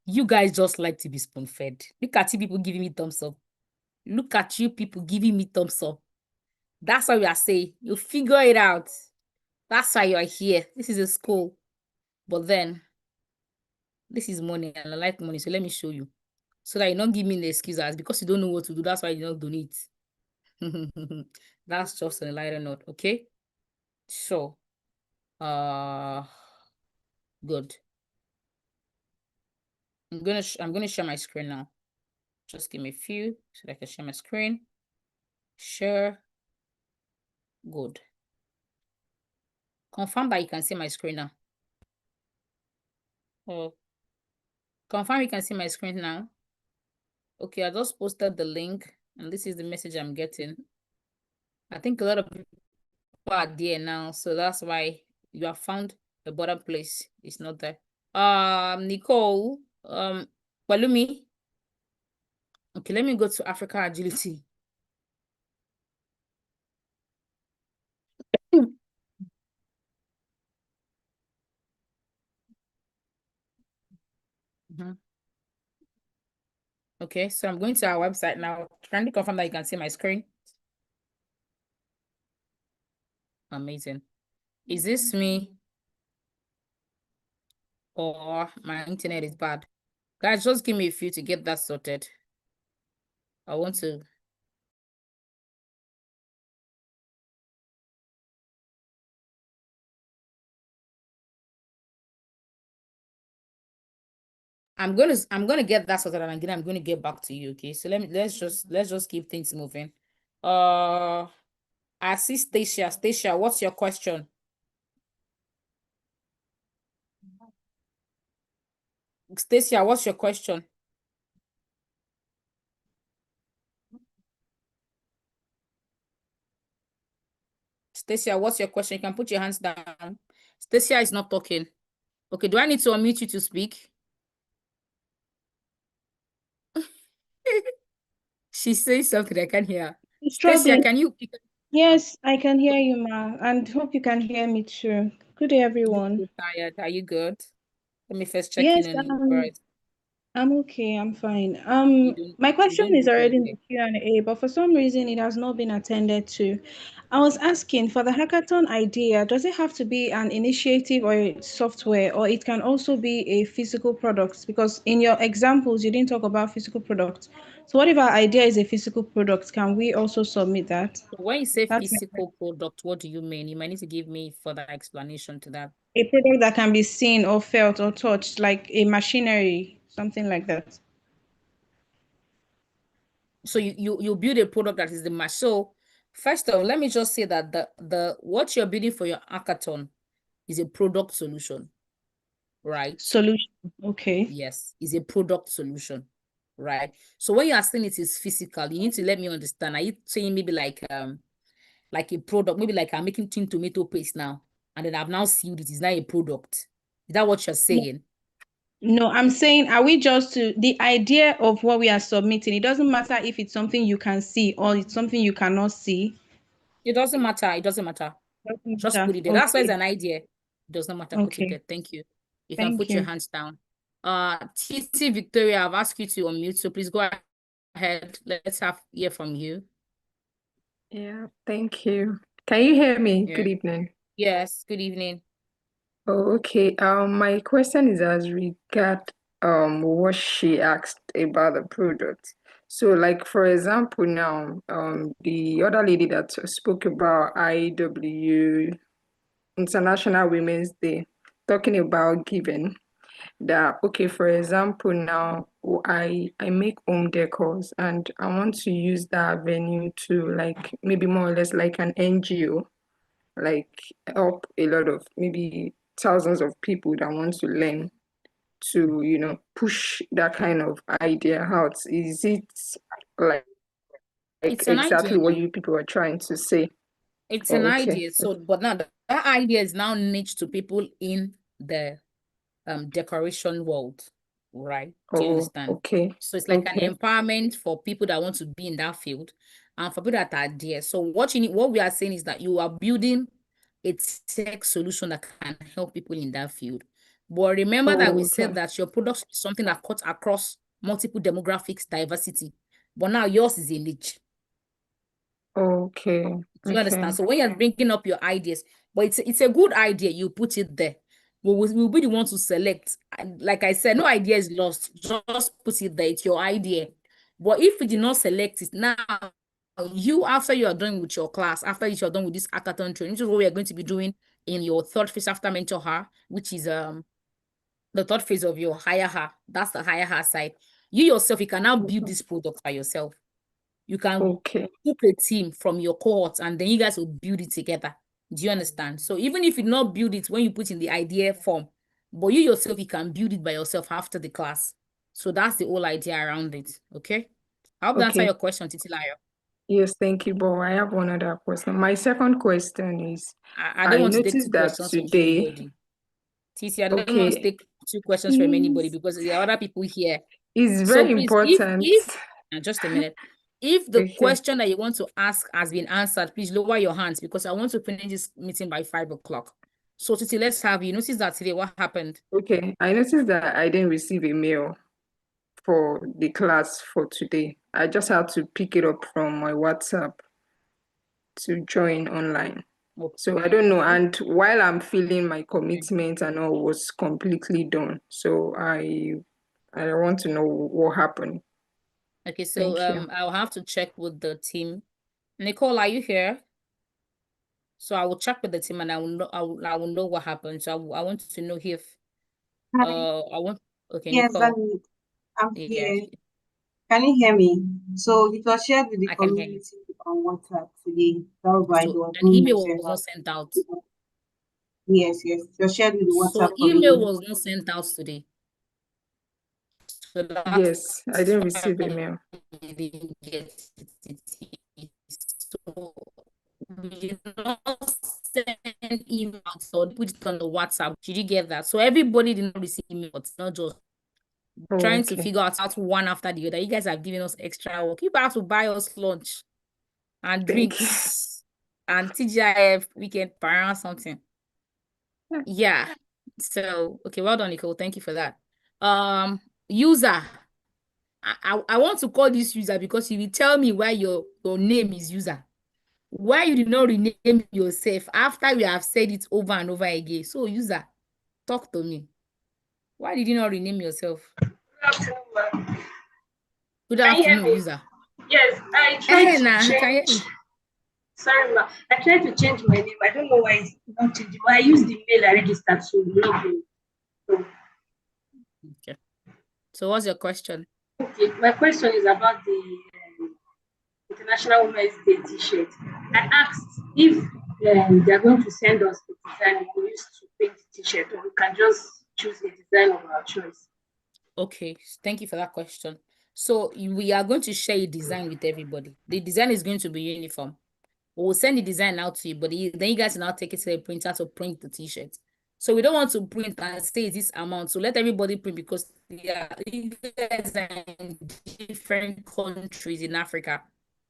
You guys just like to be spoon-fed. Look at you people giving me thumbs up. Look at you people giving me thumbs up. That's why we are saying you figure it out. That's why you are here. This is a school. But then, this is money and I like money. So let me show you. So that you don't give me the excuse as because you don't know what to do. That's why you don't donate. That's just a lighter note. Okay. So, good. I'm gonna share my screen now. Just give me a few so that I can share my screen. Share. Good. Confirm that you can see my screen now. Oh, confirm you can see my screen now. Okay, I just posted the link and this is the message I'm getting. I think a lot of people are there now, so that's why you have found a better place. It's not there. Nicole, Walumi. Okay, let me go to Africa Agility. Okay, so I'm going to our website now. Trying to confirm that you can see my screen. Amazing. Is this me? Or my internet is bad? Guys, just give me a few to get that sorted. I want to. I'm gonna get that sorted, and again I'm gonna get back to you. Okay, so let's just keep things moving. I see Stacia. Stacia, what's your question? Stacia, what's your question? Stacia, what's your question? You can put your hands down. Stacia is not talking. Okay, do I need to unmute you to speak? She says something I can't hear. Stacia, Struggling. can you? Yes, I can hear you, ma, and hope you can hear me too. Good day, everyone. You're tired. Are you good? Let me first check Yes, in on you first. I'm okay. I'm fine. My You question don't is look already in okay. the Q&A, but for some reason it has not been attended to. I was asking for the hackathon idea, does it have to be an initiative or a software, or it can also be a physical product? Because in your examples, you didn't talk about physical products. So what if our idea is a physical product? Can we also submit that? So when you say That's my physical product, what do you mean? You might need to give me further explanation to that. a product that can be seen or felt or touched, like a machinery, something like that. So you build a product that is the match. So first of all, let me just say that the what you're building for your hackathon is a product solution, right? Solution. Okay. Yes, is a product solution, right? So when you are saying it is physical, you need to let me understand. Are you saying maybe like a product, maybe like I'm making tin tomato paste now, and then I've now sealed it. It's now a product. Is that what you're saying? No, I'm saying, are we just to the idea of what we are submitting? It doesn't matter if it's something you can see or it's something you cannot see. It doesn't matter. It doesn't matter. Just put it there. That's why it's Okay. an idea. It does not matter. Put it Okay. there. Thank you. You can Thank put your you. hands down. TT Victoria, I've asked you to unmute, so please go ahead. Let's hear from you. Yeah, thank you. Can you hear me? Yeah. Good evening. Yes, good evening. Oh, okay. My question is as regard what she asked about the product. So, like for example, now the other lady that spoke about IW International Women's Day, talking about giving. That okay, for example, now I make home decors and I want to use that venue to like maybe more or less like an NGO, like help a lot of maybe thousands of people that want to learn to push that kind of idea out. Is it like It's an exactly idea what now. you people are trying to say? It's an Oh, okay. idea. So, but now that idea is now niche to people in the decoration world, right? Do you Oh, understand? okay. So it's like an Okay. empowerment for people that want to be in that field and for people that are there. So what we are saying is that you are building a tech solution that can help people in that field. But remember that we said Okay. that your product is something that cuts across multiple demographics, diversity. But now yours is a niche. Okay. Do you understand? Okay. So when you're bringing up your ideas, but it's a good idea, you put it there. We'll be the one to select. And like I said, no idea is lost. Just put it there. It's your idea. But if we did not select it now, you after you are done with your class, after you are done with this hackathon training, which is what we are going to be doing in your third phase after mentor her, which is the third phase of your higher her. That's the higher her side. You yourself, you can now build this product by yourself. You can Okay. pick a team from your cohort and then you guys will build it together. Do you understand? So even if you not build it when you put in the idea form, but you yourself, you can build it by yourself after the class. So that's the whole idea around it. Okay. I hope that answer Okay. your question, Titilayo. Yes, thank you, but I have one other question. My second question is, I don't I want to take two noticed that questions from today, anybody. Titi, I don't want to okay, take two questions from anybody is because there are other people here. is So very please, important. if just a minute, if the Okay. question that you want to ask has been answered, please lower your hands because I want to finish this meeting by 5 o'clock. So Titi, let's have you. Notice that today, what happened? Okay, I noticed that I didn't receive a mail for the class for today. I just had to pick it up from my WhatsApp to join online. So I don't know. And while I'm feeling my commitment and all was completely done. So I want to know what happened. Okay, so Thank you. I'll have to check with the team. Nicole, are you here? So I will check with the team and I will know what happened. So I want to know if okay, Yes, Nicole. I'm Yeah, here. Can you hear me? So it was shared with the I can hear you. community on WhatsApp today. That was why So there was an no email sent was not out. sent out. Yes, it was shared with the So WhatsApp email community. was not sent out today. So that's Yes, I didn't receive a mail. you didn't get it. So we did not send email, so put it on the WhatsApp. Did you get that? So everybody did not receive email. It's not just trying to figure out one after the other. You guys have given us extra work. You have to buy us lunch and drinks and TGIF weekend parent something. Yeah. So okay, well done, Nicole. Thank you for that. User. I want to call this user because you will tell me why your name is user. Why you did not rename yourself after we have said it over and over again. So user, talk to me. Why did you not rename yourself? Good afternoon, ma'am. Good Can you hear afternoon, me? user. Yes, I tried to Can you hear change. me? Sorry, ma. I tried to change my name. I don't know why it's not changing. But I used the mail I registered to log in. So, Okay. So what's your question? okay, my question is about the International Women's Day T-shirt. I asked if they are going to send us the design we use to paint the T-shirt, or we can just choose a design of our choice. Okay, thank you for that question. So we are going to share a design with everybody. The design is going to be uniform. We'll send the design out to you, but then you guys will now take it to the printer to print the T-shirt. So we don't want to print and say this amount. So let everybody print because you guys are in different countries in Africa.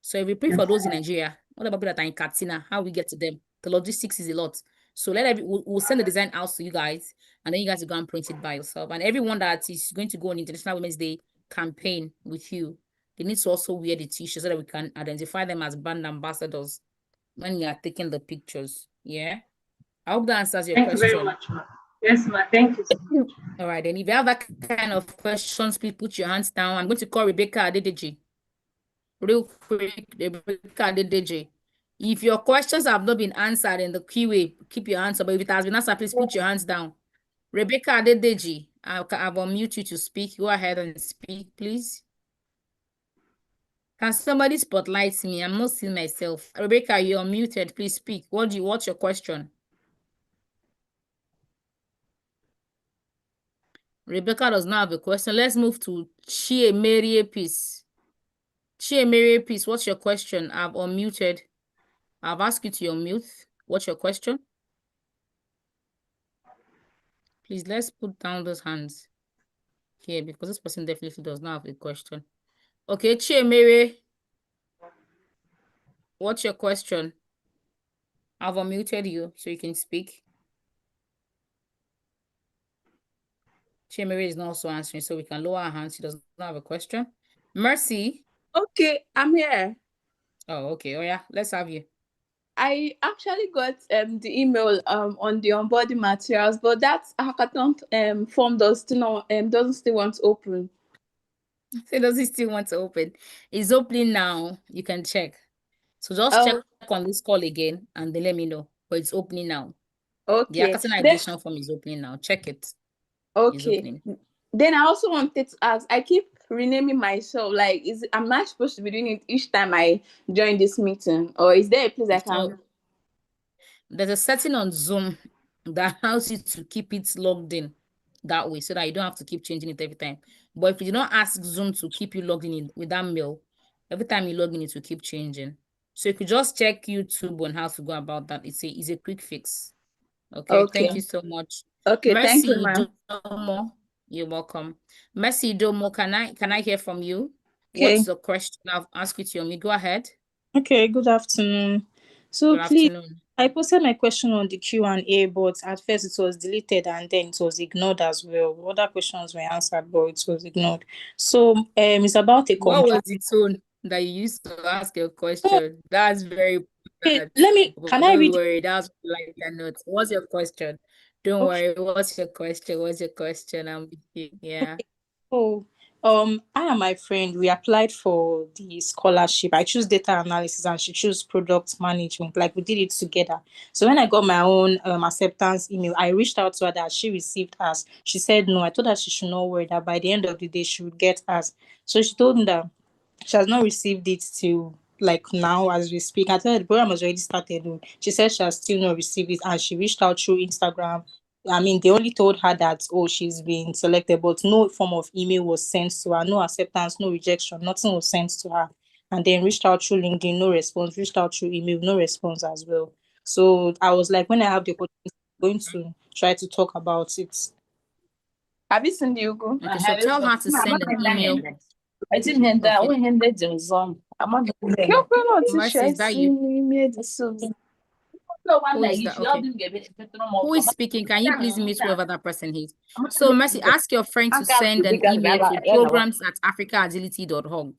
So if we print for those in Nigeria, what about people that are in Katsina? How we get to them? The logistics is a lot. So we'll send the design out to you guys, and then you guys will go and print it by yourself. And everyone that is going to go on International Women's Day campaign with you, they need to also wear the T-shirt so that we can identify them as brand ambassadors when you are taking the pictures. Yeah. I hope that answers your Thank question. you very much, ma. Yes, ma. Thank you so much. All right, then if you have that kind of questions, please put your hands down. I'm going to call Rebecca Adedeji. Real quick, Rebecca Adedeji. If your questions have not been answered in the QA, keep your hands up. But if it has been answered, please put your hands down. Rebecca Adedeji, I've unmute you to speak. Go ahead and speak, please. Can somebody spotlight me? I'm not seeing myself. Rebecca, you're muted. Please speak. What's your question? Rebecca does not have a question. Let's move to Chiemerie Peace. Chiemerie Peace, what's your question? I've unmuted. I've asked you to unmute. What's your question? Please, let's put down those hands here because this person definitely does not have a question. Okay, Chiemerie, what's your question? I've unmuted you so you can speak. Chiemerie is not also answering, so we can lower our hands. She does not have a question. Mercy. Okay, I'm here. Oh, okay. Oh, yeah. Let's have you. I actually got the email on the onboarding materials, but that hackathon form doesn't still want to open. So does it still want to open? It's opening now. You can check. So just check on this call again and then let me know. But it's opening now. The Okay. Hackathon ideation form is opening now. Check it. It's Okay. opening. Then I also wanted to ask, I keep renaming myself. Like, am I supposed to be doing it each time I join this meeting? Or is there a place I can? There's a setting on Zoom that allows you to keep it logged in that way so that you don't have to keep changing it every time. But if you do not ask Zoom to keep you logged in with that mail, every time you log in, it will keep changing. So you could just check YouTube on how to go about that. It's a quick fix. Okay, thank you so much. Okay, thank you, Mercy ma'am. Domo, you're welcome. Mercy Domo, can I hear from you? Okay. What's the question? I've asked you to me. Go ahead. Okay, good afternoon. So Good please, afternoon. I posted my question on the Q&A, but at first it was deleted and then it was ignored as well. Other questions were answered, but it was ignored. So it's about a What was contract. the tone that you used to ask your question? That's very Okay, important. can But I don't read? worry, that's like a note. What's your question? Don't Okay. worry. What's your question? What's your question? I'm with you. Yeah. Oh, I and my friend, we applied for the scholarship. I choose data analysis and she chose product management. Like we did it together. So when I got my own acceptance email, I reached out to her that she received us. She said no. I told her she should not worry that by the end of the day she would get us. So she told me that she has not received it till like now as we speak. I told her the program has already started. Though. She said she has still not received it and she reached out through Instagram. I mean, they only told her that, oh, she's been selected, but no form of email was sent to her, no acceptance, no rejection, nothing was sent to her. And then reached out through LinkedIn, no response, reached out through email, no response as well. So I was like, when I have the opportunity, I'm going to try to talk about it. Have you seen the Ugo? Okay, so tell her to send an email. I didn't hear that. When he did the Zoom, I'm not going to Mercy, is that you? Who is that? Okay. Who is speaking? Can you please mute whoever that person is? So, Mercy, ask your friend to send an email to programs@africaagility.org.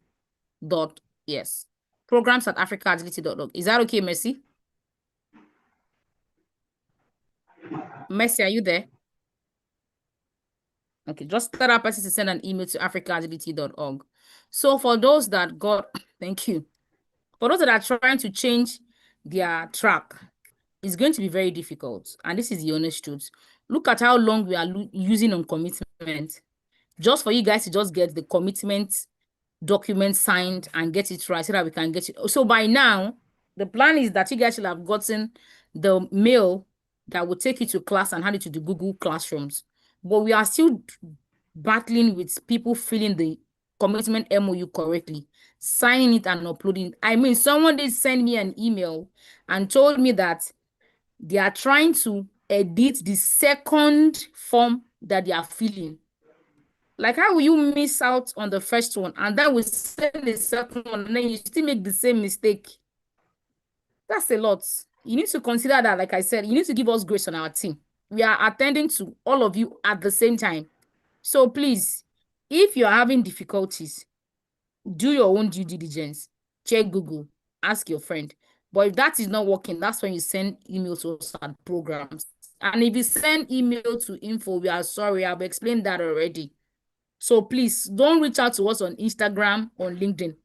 Yes. Programs@africaagility.org. Is that okay, Mercy? Mercy, are you there? Okay, just tell that person to send an email to africaagility.org. So for those that got, thank you. For those that are trying to change their track, it's going to be very difficult. And this is the honest truth. Look at how long we are using on commitment. Just for you guys to just get the commitment document signed and get it right so that we can get it. So by now, the plan is that you guys should have gotten the mail that will take you to class and hand it to the Google Classrooms. But we are still battling with people filling the commitment MOU correctly, signing it and uploading it. I mean, someone did send me an email and told me that they are trying to edit the second form that they are filling. Like, how will you miss out on the first one and then we send the second one and then you still make the same mistake? That's a lot. You need to consider that, like I said, you need to give us grace on our team. We are attending to all of you at the same time. So please, if you're having difficulties, do your own due diligence. Check Google, ask your friend. But if that is not working, that's when you send email to us at programs. And if you send email to info, we are sorry, I've explained that already. So please don't reach out to us on Instagram or LinkedIn.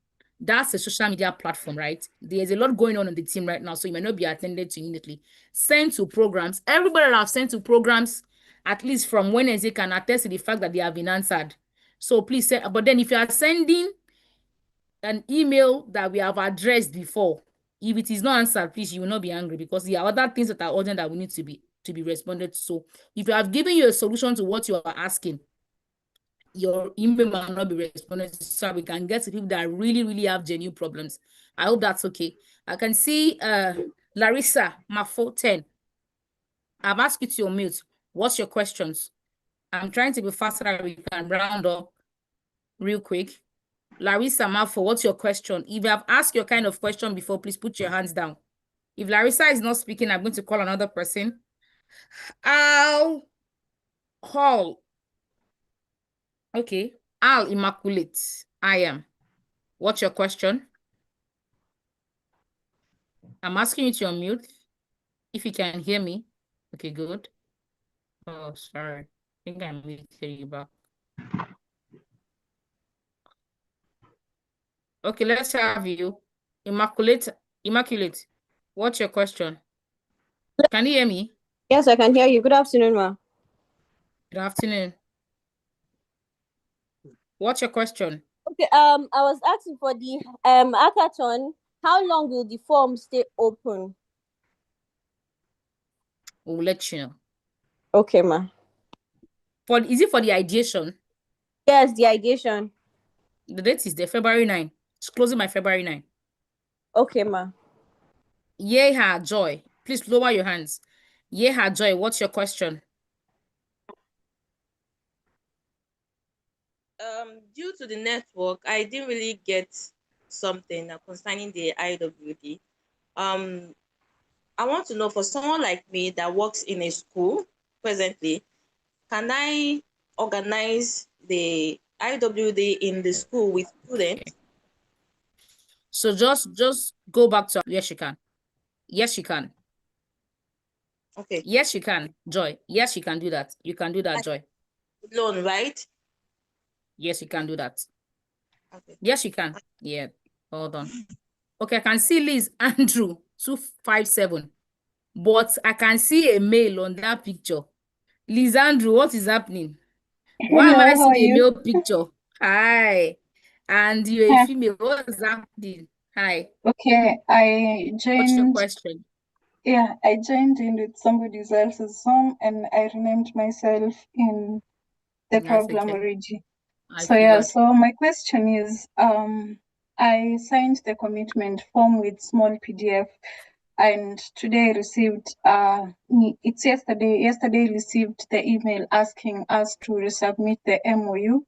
That's a social media platform, right? There's a lot going on the team right now, so you may not be attended to immediately. Send to programs. Everybody that I've sent to programs, at least from Wednesday, can attest to the fact that they have been answered. So please send, but then if you are sending an email that we have addressed before, if it is not answered, please, you will not be angry because there are other things that are urgent that we need to be responded to. So if you have given you a solution to what you are asking, your email might not be responded to, so we can get to people that really, really have genuine problems. I hope that's okay. I can see Larissa Mafo 10. I've asked you to unmute. What's your questions? I'm trying to be faster that we can round up real quick. Larissa Mafo, what's your question? If you have asked your kind of question before, please put your hands down. If Larissa is not speaking, I'm going to call another person. Al Hall. Okay. Al Immaculate. I am. What's your question? I'm asking you to unmute if you can hear me. Okay, good. Oh, sorry. I think I muted you back. Okay, let's have you. Immaculate. What's your question? Can you hear me? Yes, I can hear you. Good afternoon, ma. Good afternoon. What's your question? Okay, I was asking for the hackathon. How long will the form stay open? We'll let you know. Okay, ma. Is it for the ideation? Yes, the ideation. The date is there, February 9. It's closing by February 9. Okay, ma. Yeha Joy. Please lower your hands. Yeha Joy, what's your question? Due to the network, I didn't really get something concerning the IWD. I want to know, for someone like me that works in a school presently, can I organize the IWD in the school with students? So just go back to, yes, you can. Yes, you can. Okay. Yes, you can, Joy. Yes, you can do that. You can do that, Joy. Loan, right? Yes, you can do that. Okay. Yes, you can. Yeah. Hold on. Okay, I can see Liz Andrew 257, but I can see a male on that picture. Liz Andrew, what is happening? Why am Hello, I how are seeing a you? male picture? Hi. And you're a Huh. female. What is happening? Hi. Okay, I What's your joined, question? yeah, I joined in with somebody else's Zoom and I renamed myself in the That's program okay. already. I So yeah, figured. so my question is, I signed the commitment form with small PDF and today I received, it's yesterday received the email asking us to resubmit the MOU.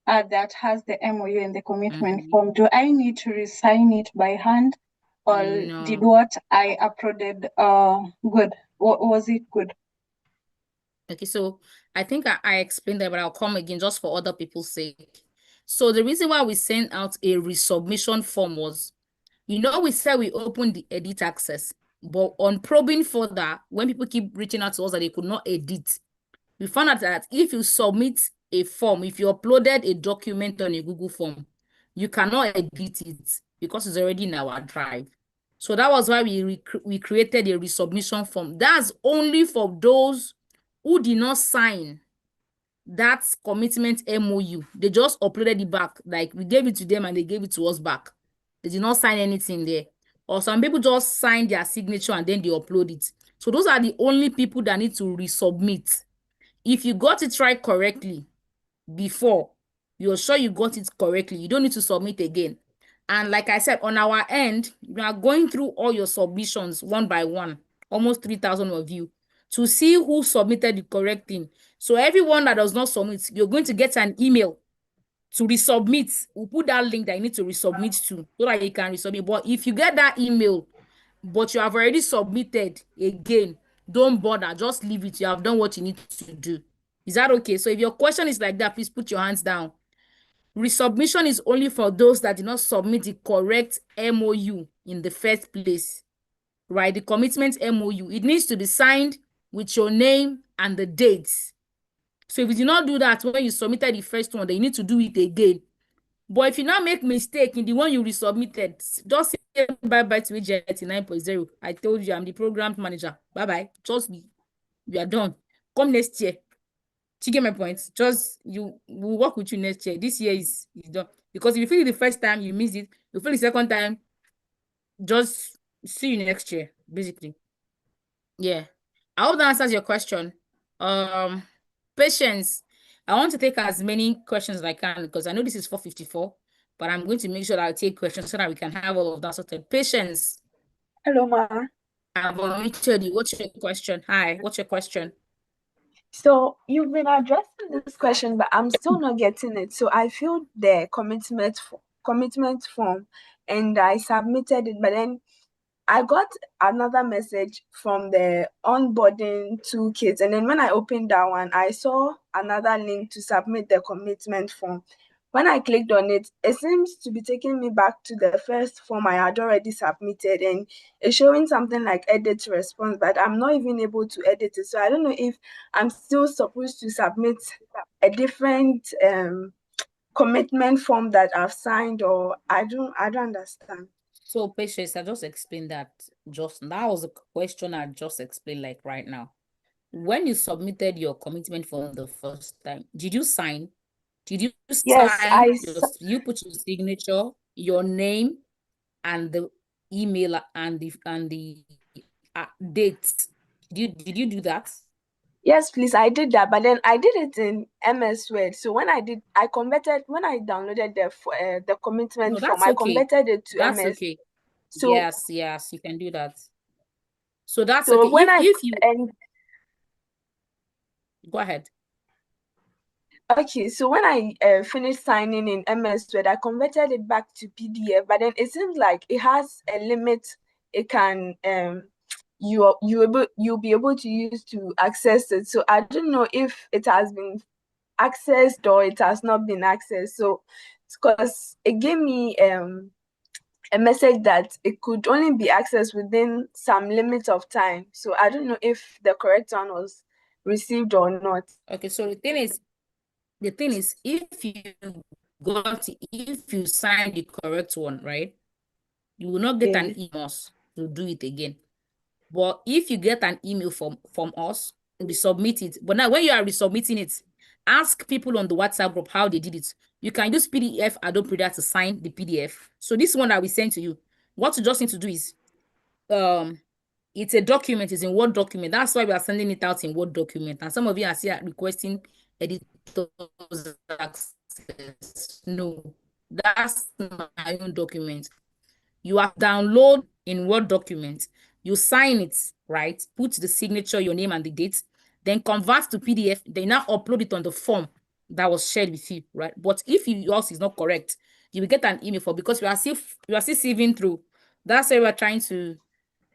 That has the MOU and the commitment form. Do I need to resign it by hand, or did No. what I uploaded good? Was it good? Okay, so I think I explained that, but I'll come again just for other people's sake. So the reason why we sent out a resubmission form was, we said we opened the edit access, but on probing further, when people keep reaching out to us that they could not edit, we found out that if you submit a form, if you uploaded a document on a Google form, you cannot edit it because it's already in our drive. So that was why we created a resubmission form. That's only for those who did not sign that commitment MOU. They just uploaded it back. Like, we gave it to them and they gave it to us back. They did not sign anything there. Or some people just sign their signature and then they upload it. So those are the only people that need to resubmit. If you got it right correctly before, you're sure you got it correctly, you don't need to submit again. And like I said, on our end, we are going through all your submissions one by one, almost 3,000 of you, to see who submitted the correct thing. So everyone that does not submit, you're going to get an email to resubmit. We'll put that link that you need to resubmit to so that you can resubmit. But if you get that email, but you have already submitted again, don't bother. Just leave it. You have done what you need to do. Is that okay? So if your question is like that, please put your hands down. Resubmission is only for those that did not submit the correct MOU in the first place, right? The commitment MOU. It needs to be signed with your name and the dates. So if you did not do that when you submitted the first one, then you need to do it again. But if you now make mistake in the one you resubmitted, just say bye-bye to AGIT 9.0. I told you I'm the program manager. Bye-bye. Just be, we are done. Come next year. Do you get my point? Just, we'll work with you next year. This year is done. Because if you feel it the first time, you missed it. You feel the second time, just see you next year, basically. Yeah. I hope that answers your question. Patience. I want to take as many questions as I can because I know this is 4:54, but I'm going to make sure that I take questions so that we can have all of that sorted. Patience. Hello, ma. I've unmuted you. What's your question? Hi, what's your question? So you've been addressing this question, but I'm still not getting it. So I filled the commitment form and I submitted it, but then I got another message from the onboarding toolkit. And then when I opened that one, I saw another link to submit the commitment form. When I clicked on it, it seems to be taking me back to the first form I had already submitted, and it's showing something like edit response, but I'm not even able to edit it. So I don't know if I'm still supposed to submit a different commitment form that I've signed, or I don't understand. So, Patience, I just explained that that was a question I just explained like right now. When you submitted your commitment form the first time, did you sign? Did you Yes, sign? You put your signature, your name, and the email and the date. Did you do that? Yes, please, I did that, but then I did it in MS Word. So when I downloaded the commitment No, form, that's I okay. converted it to That's MS. okay. So Yes, you can do that. So that's so okay. when If you go ahead. Okay, so when I finished signing in MS Word, I converted it back to PDF, but then it seems like it has a limit. It can you'll be able to use to access it. So I don't know if it has been accessed or it has not been accessed. So because it gave me a message that it could only be accessed within some limit of time. So I don't know if the correct one was received or not. Okay, so the thing is, if you sign the correct one, right, you will not get an email to do it again. But if you get an email from us, we submit it. But now when you are resubmitting it, ask people on the WhatsApp group how they did it. You can use PDF Adobe Reader to sign the PDF. So this one that we sent to you, what you just need to do is, it's a document, it's in Word document. That's why we are sending it out in Word document. And some of you are still requesting editor's access. No, that's my own document. You have download in Word document, you sign it, right? Put the signature, your name and the date, then convert to PDF, then now upload it on the form that was shared with you, right? But if yours is not correct, you will get an email because we are still sieving through. That's why we're trying to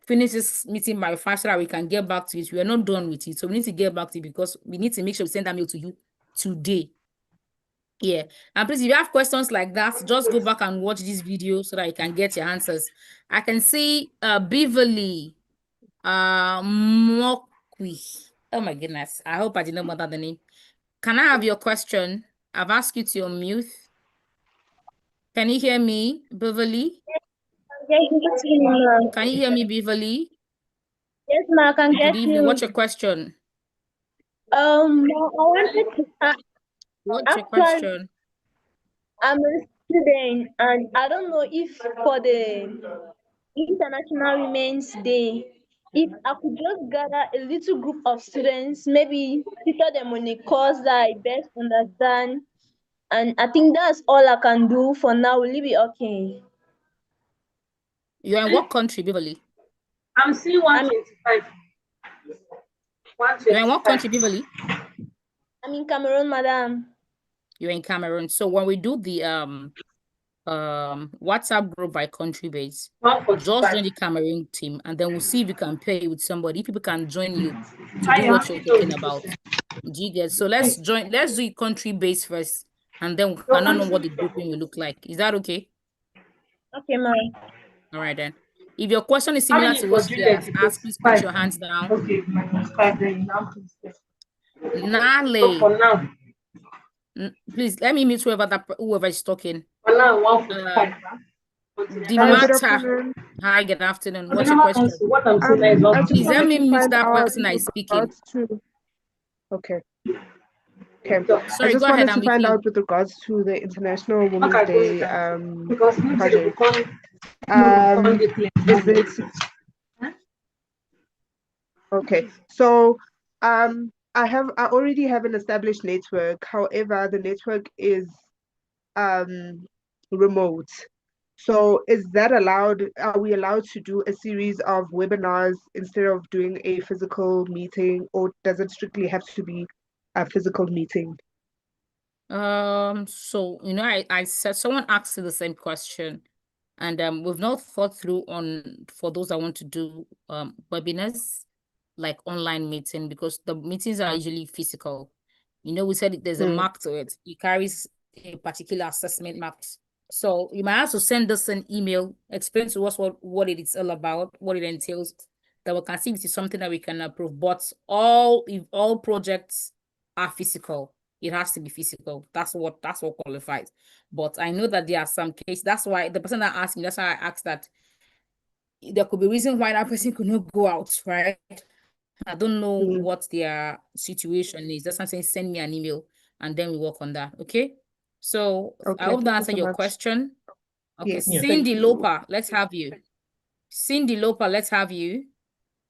finish this meeting by 5 so that we can get back to it. We are not done with it. So we need to get back to it because we need to make sure we send that mail to you today. Yeah. And please, if you have questions like that, just go back and watch this video so that you can get your answers. I can see Beverly Mokwi. Oh my goodness. I hope I did not bother the name. Can I have your question? I've asked you to unmute. Can you hear me, Beverly? Yes, good evening, ma'am. Can you hear me, Beverly? Yes, ma'am, I can Good get evening. you. What's your question? I wanted to What's your actually, question? I'm a student, and I don't know if for the International Women's Day, if I could just gather a little group of students, maybe teach them on a course that I best understand, and I think that's all I can do for now. Will it be okay? You're in what country, Beverly? I'm still 125. You're in what country, Beverly? I'm in Cameroon, madam. You're in Cameroon. So when we do the WhatsApp group by country base, just join the Cameroon team, and then we'll see if you can pair with somebody. If people can join you to do what you're talking about. Do you get? So let's do it country base first, and then we can know what the grouping will look like. Is that okay? Okay, ma'am. All right then. If your question is How similar many to for what she has Juliet? asked, please put your hands down. Okay, -5 then now please. Nale. For now. Please let me mute whoever is talking. For now, 145. The Hi, good matter. afternoon. Hi, good afternoon. Okay, What's your never question? cancel. What I'm saying is I just Please let wanted me to mute find that out person that with is speaking. regards to. Okay. Okay. I Sorry, just go ahead. wanted I'm to with find you. out with regards to the International Women's okay, Day because project. no, Is it okay? So I already have an established network. However, the network is remote. So is that allowed? Are we allowed to do a series of webinars instead of doing a physical meeting, or does it strictly have to be a physical meeting? So I said someone asked you the same question, and we've not thought through on for those that want to do webinars like online meeting, because the meetings are usually physical. We said there's a mark to it. It carries a particular assessment mark. So you might have to send us an email, explain to us what it is all about, what it entails, that we can see if it is something that we can approve. But if all projects are physical, it has to be physical. That's what qualifies. But I know that there are some cases. That's why the person that asked me, that's why I asked that there could be reasons why that person could not go out, right? I don't know what their situation is. That's why I'm saying send me an email and then we work on that. Okay. So I hope that answered your question. Okay, Yes. Cindy Lopa, let's have you. Cindy Lopa, let's have you.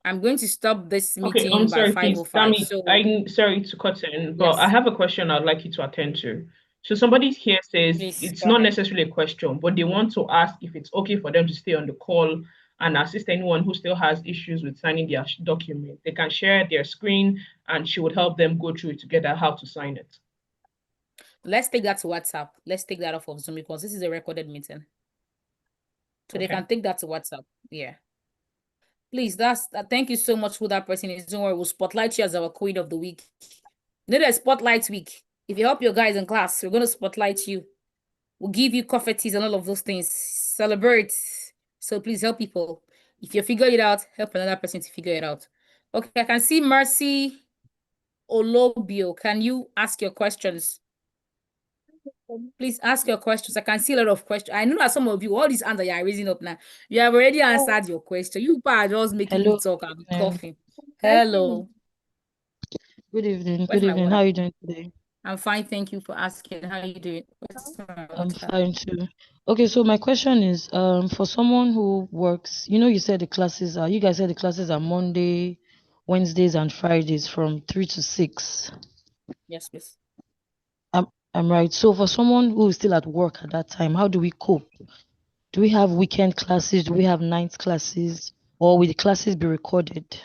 I'm going to stop this Okay, meeting by sorry, please. 5:05. Dami, So I'm sorry to cut in, but I yes, have a question I'd like you to attend to. So somebody here says please it's go not ahead. necessarily a question, but they want to ask if it's okay for them to stay on the call and assist anyone who still has issues with signing their document. They can share their screen and she would help them go through it together how to sign it. Let's take that to WhatsApp. Let's take that off of Zoom because this is a recorded meeting. So they Okay. can take that to WhatsApp. Yeah. Please, thank you so much for that person. Don't worry, we'll spotlight you as our queen of the week. You know, there's spotlight week. If you help your guys in class, we're gonna spotlight you. We'll give you confettis and all of those things. Celebrate. So please help people. If you figure it out, help another person to figure it out. Okay, I can see Mercy Olobio. Can you ask your questions? Please ask your questions. I can see a lot of questions. I know that some of you, all these hands that you are raising up now, you have already answered your question. You are just making me talk. I'm coughing. Hello. Good evening. Where's Good my evening. water? How are you doing today? I'm fine. Thank you for asking. How are you doing? Where's my I'm water? fine too. Okay, so my question is, for someone who works, you said you guys said the classes are Monday, Wednesdays, and Fridays from 3 to 6. Yes, please. I'm right. So for someone who is still at work at that time, how do we cope? Do we have weekend classes? Do we have night classes? Or will the classes be recorded?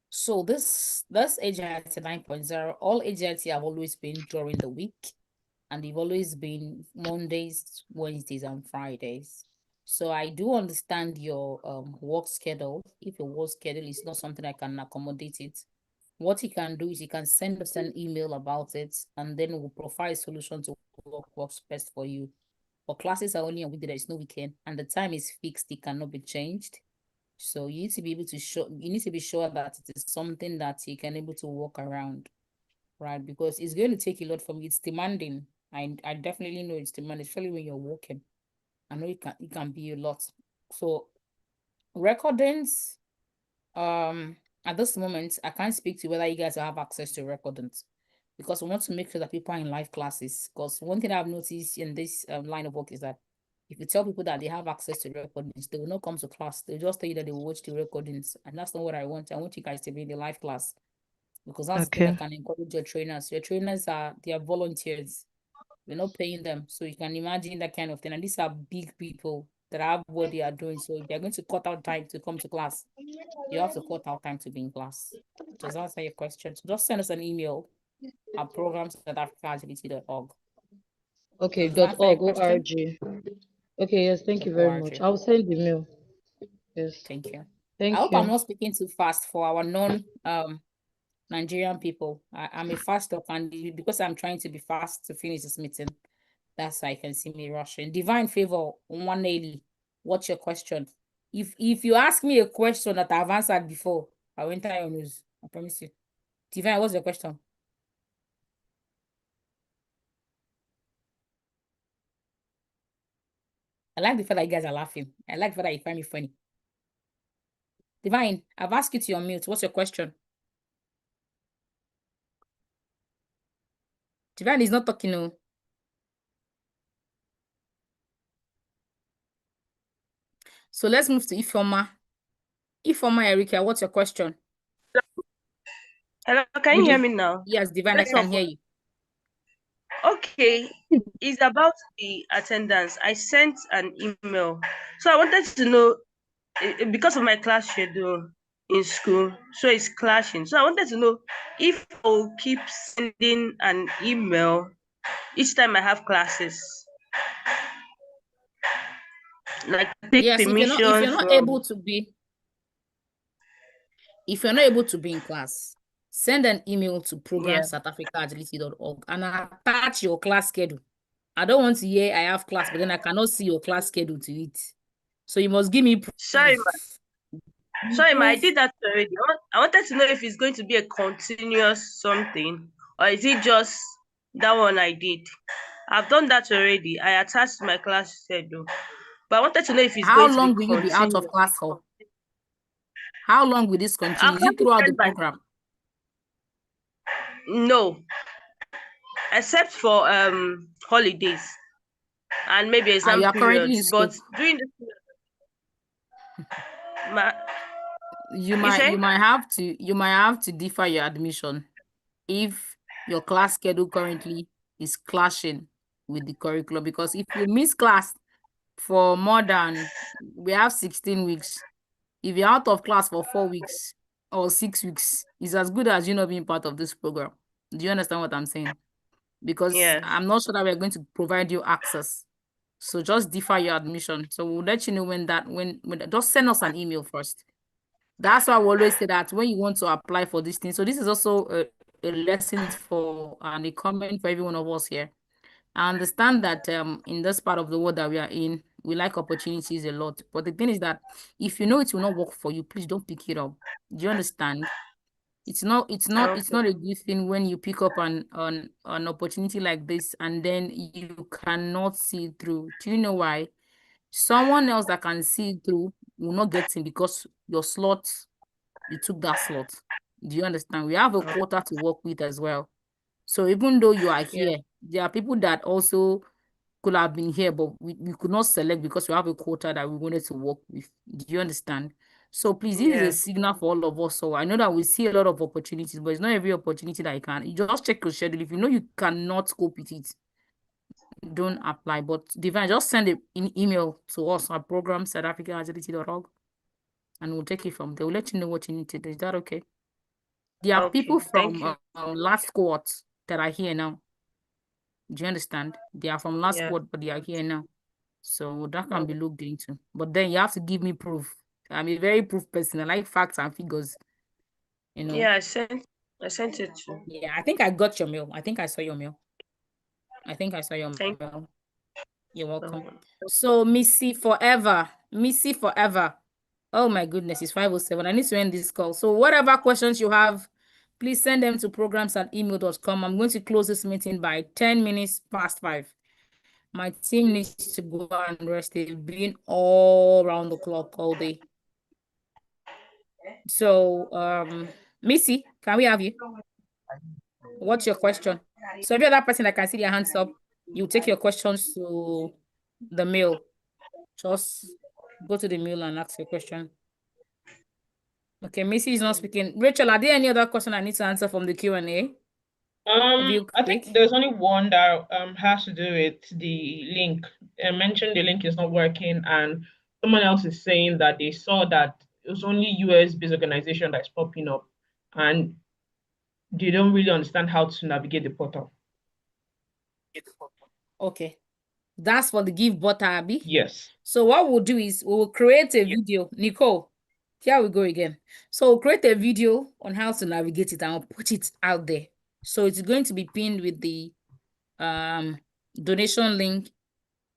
So this AGIT 9.0, all AGIT have always been during the week, and they've always been Mondays, Wednesdays, and Fridays. So I do understand your work schedule. If your work schedule is not something I can accommodate it, what you can do is you can send us an email about it, and then we'll provide a solution to what works best for you. For classes are only on weekday, there is no weekend, and the time is fixed, it cannot be changed. So you need to be able to you need to be sure that it is something that you can able to work around, right? Because it's going to take a lot from you. It's demanding. I definitely know it's demanding, especially when you're working. I know it can be a lot. So recordings, at this moment, I can't speak to whether you guys have access to recordings, because we want to make sure that people are in live classes. Because one thing I've noticed in this line of work is that if you tell people that they have access to recordings, they will not come to class. They'll just tell you that they will watch the recordings. And that's not what I want. I want you guys to be in the live class, because that's the thing that Okay. can encourage your trainers. Your trainers they are volunteers. We're not paying them. So you can imagine that kind of thing. And these are big people that have what they are doing. So if they're going to cut out time to come to class, you have to cut out time to be in class. Does that answer your question? So just send us an email at programs@africaagility.org. Okay, Does that answer your .org, question? ORG. Okay, yes, thank you very much. .org. I'll send the mail. Yes. Thank you. I Thank hope I'm you. not speaking too fast for our Nigerian people. I'm a fast talker, and because I'm trying to be fast to finish this meeting, that's why I can see me rushing. Divine Favor 180. What's your question? If you ask me a question that I've answered before, I will enter your news. I promise you. Divine, what's your question? I like the fact that you guys are laughing. I like the fact that you find me funny. Divine, I've asked you to unmute. What's your question? Divine is not talking. No. So let's move to Ifoma. Ifoma Erika, what's your question? Hello, can you hear me now? Yes, Divine, I can hear you. Okay, it's about the attendance. I sent an email. So I wanted to know, because of my class schedule in school, so it's clashing. So I wanted to know if I'll keep sending an email each time I have classes. Like take Yes, permission if you're not from... able to be in class, send an email to programs@africaagility.org and attach your class schedule. I don't want to hear I have class, but then I cannot see your class schedule to it. So you must give me proof. Sorry, ma, I did that already. I wanted to know if it's going to be a continuous something, or is it just that one I did. I've done that already. I attached my class schedule, but I wanted to know if it's How going to be long will you be out of continuous. class for? How long will this continue? Is it throughout the program? No, except for holidays and maybe exam you are currently in periods. school. But during the you might have to defer your admission if your class schedule currently is clashing with the curriculum, because if you miss class for more than, we have 16 weeks, if you're out of class for 4 weeks or 6 weeks, it's as good as you not being part of this program. Do you understand what I'm saying? Because yes. I'm not sure that we're going to provide you access. So just defer your admission. So we'll let you know when just send us an email first. That's why I always say that when you want to apply for this thing. So this is also a lesson for and a comment for every one of us here. I understand that in this part of the world that we are in, we like opportunities a lot. But the thing is that if you know it will not work for you, please don't pick it up. Do you understand? It's not a good thing when you pick up an opportunity like this and then you cannot see it through. Do you know why? Someone else that can see it through will not get in because your slot, you took that slot. Do you understand? We have a quota to work with as well. So even though you are here, there are people that also could have been here, but we could not select because we have a quota that we wanted to work with. Do you understand? So please, this is a signal for all of us. So I know that we see a lot of opportunities, but it's not every opportunity that you can. You just check your schedule. If you know you cannot cope with it, don't apply. But Divine, just send an email to us at program@southafricaagility.org and we'll take it from there. We'll let you know what you need to do. Is that okay? There are people from last cohort that are here now. Do you understand? They are from last cohort, but they are here now. So that can be looked into. But then you have to give me proof. I'm a very proof person. I like facts and figures. You know? Yeah, I sent it to. Yeah, I think I got your mail. I think I saw your mail. Mail. You're welcome. So Missy Forever. Oh my goodness, it's 5:07. I need to end this call. So whatever questions you have, please send them to programs@email.com. I'm going to close this meeting by 10 minutes past 5. My team needs to go and rest. They've been all around the clock all day. So, Missy, can we have you? What's your question? So if you're that person that can see their hands up, you take your questions to the mail. Just go to the mail and ask your question. Okay, Missy is not speaking. Rachel, are there any other question I need to answer from the Q&A? I think there's only one that has to do with the link. I mentioned the link is not working, and someone else is saying that they saw that it was only US-based organization that's popping up, and they don't really understand how to navigate the portal. Okay, that's for the Give Butter, Abby? Yes. So what we'll do is we will create a video. Nicole, here we go again. So we'll create a video on how to navigate it and I'll put it out there. So it's going to be pinned with the donation link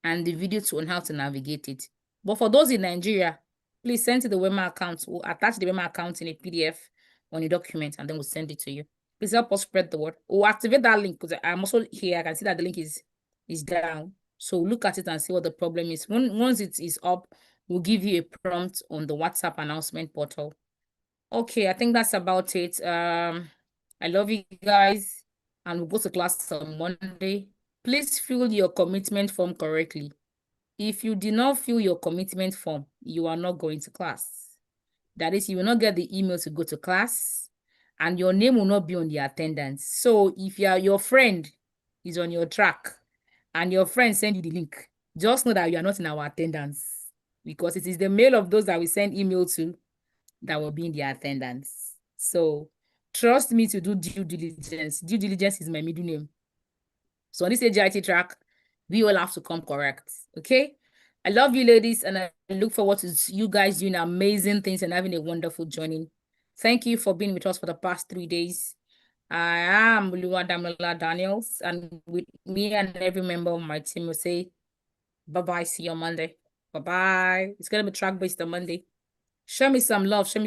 and the video on how to navigate it. But for those in Nigeria, please send to the Wema account. We'll attach the Wema account in a PDF on your document and then we'll send it to you. Please help us spread the word. We'll activate that link because I'm also here. I can see that the link is down. So look at it and see what the problem is. Once it is up, we'll give you a prompt on the WhatsApp announcement portal. Okay, I think that's about it. I love you guys and we'll go to class on Monday. Please fill your commitment form correctly. If you did not fill your commitment form, you are not going to class. That is, you will not get the email to go to class and your name will not be on the attendance. So if your friend is on your track and your friend send you the link, just know that you are not in our attendance because it is the mail of those that we send email to that will be in the attendance. So trust me to do due diligence. Due diligence is my middle name. So on this AGIT track, we all have to come correct. Okay? I love you, ladies, and I look forward to you guys doing amazing things and having a wonderful journey. Thank you for being with us for the past 3 days. I am Lua Damola Daniels, and with me and every member of my team will say bye-bye. See you on Monday. Bye-bye. It's going to be track-based on Monday. Show me some love. Show me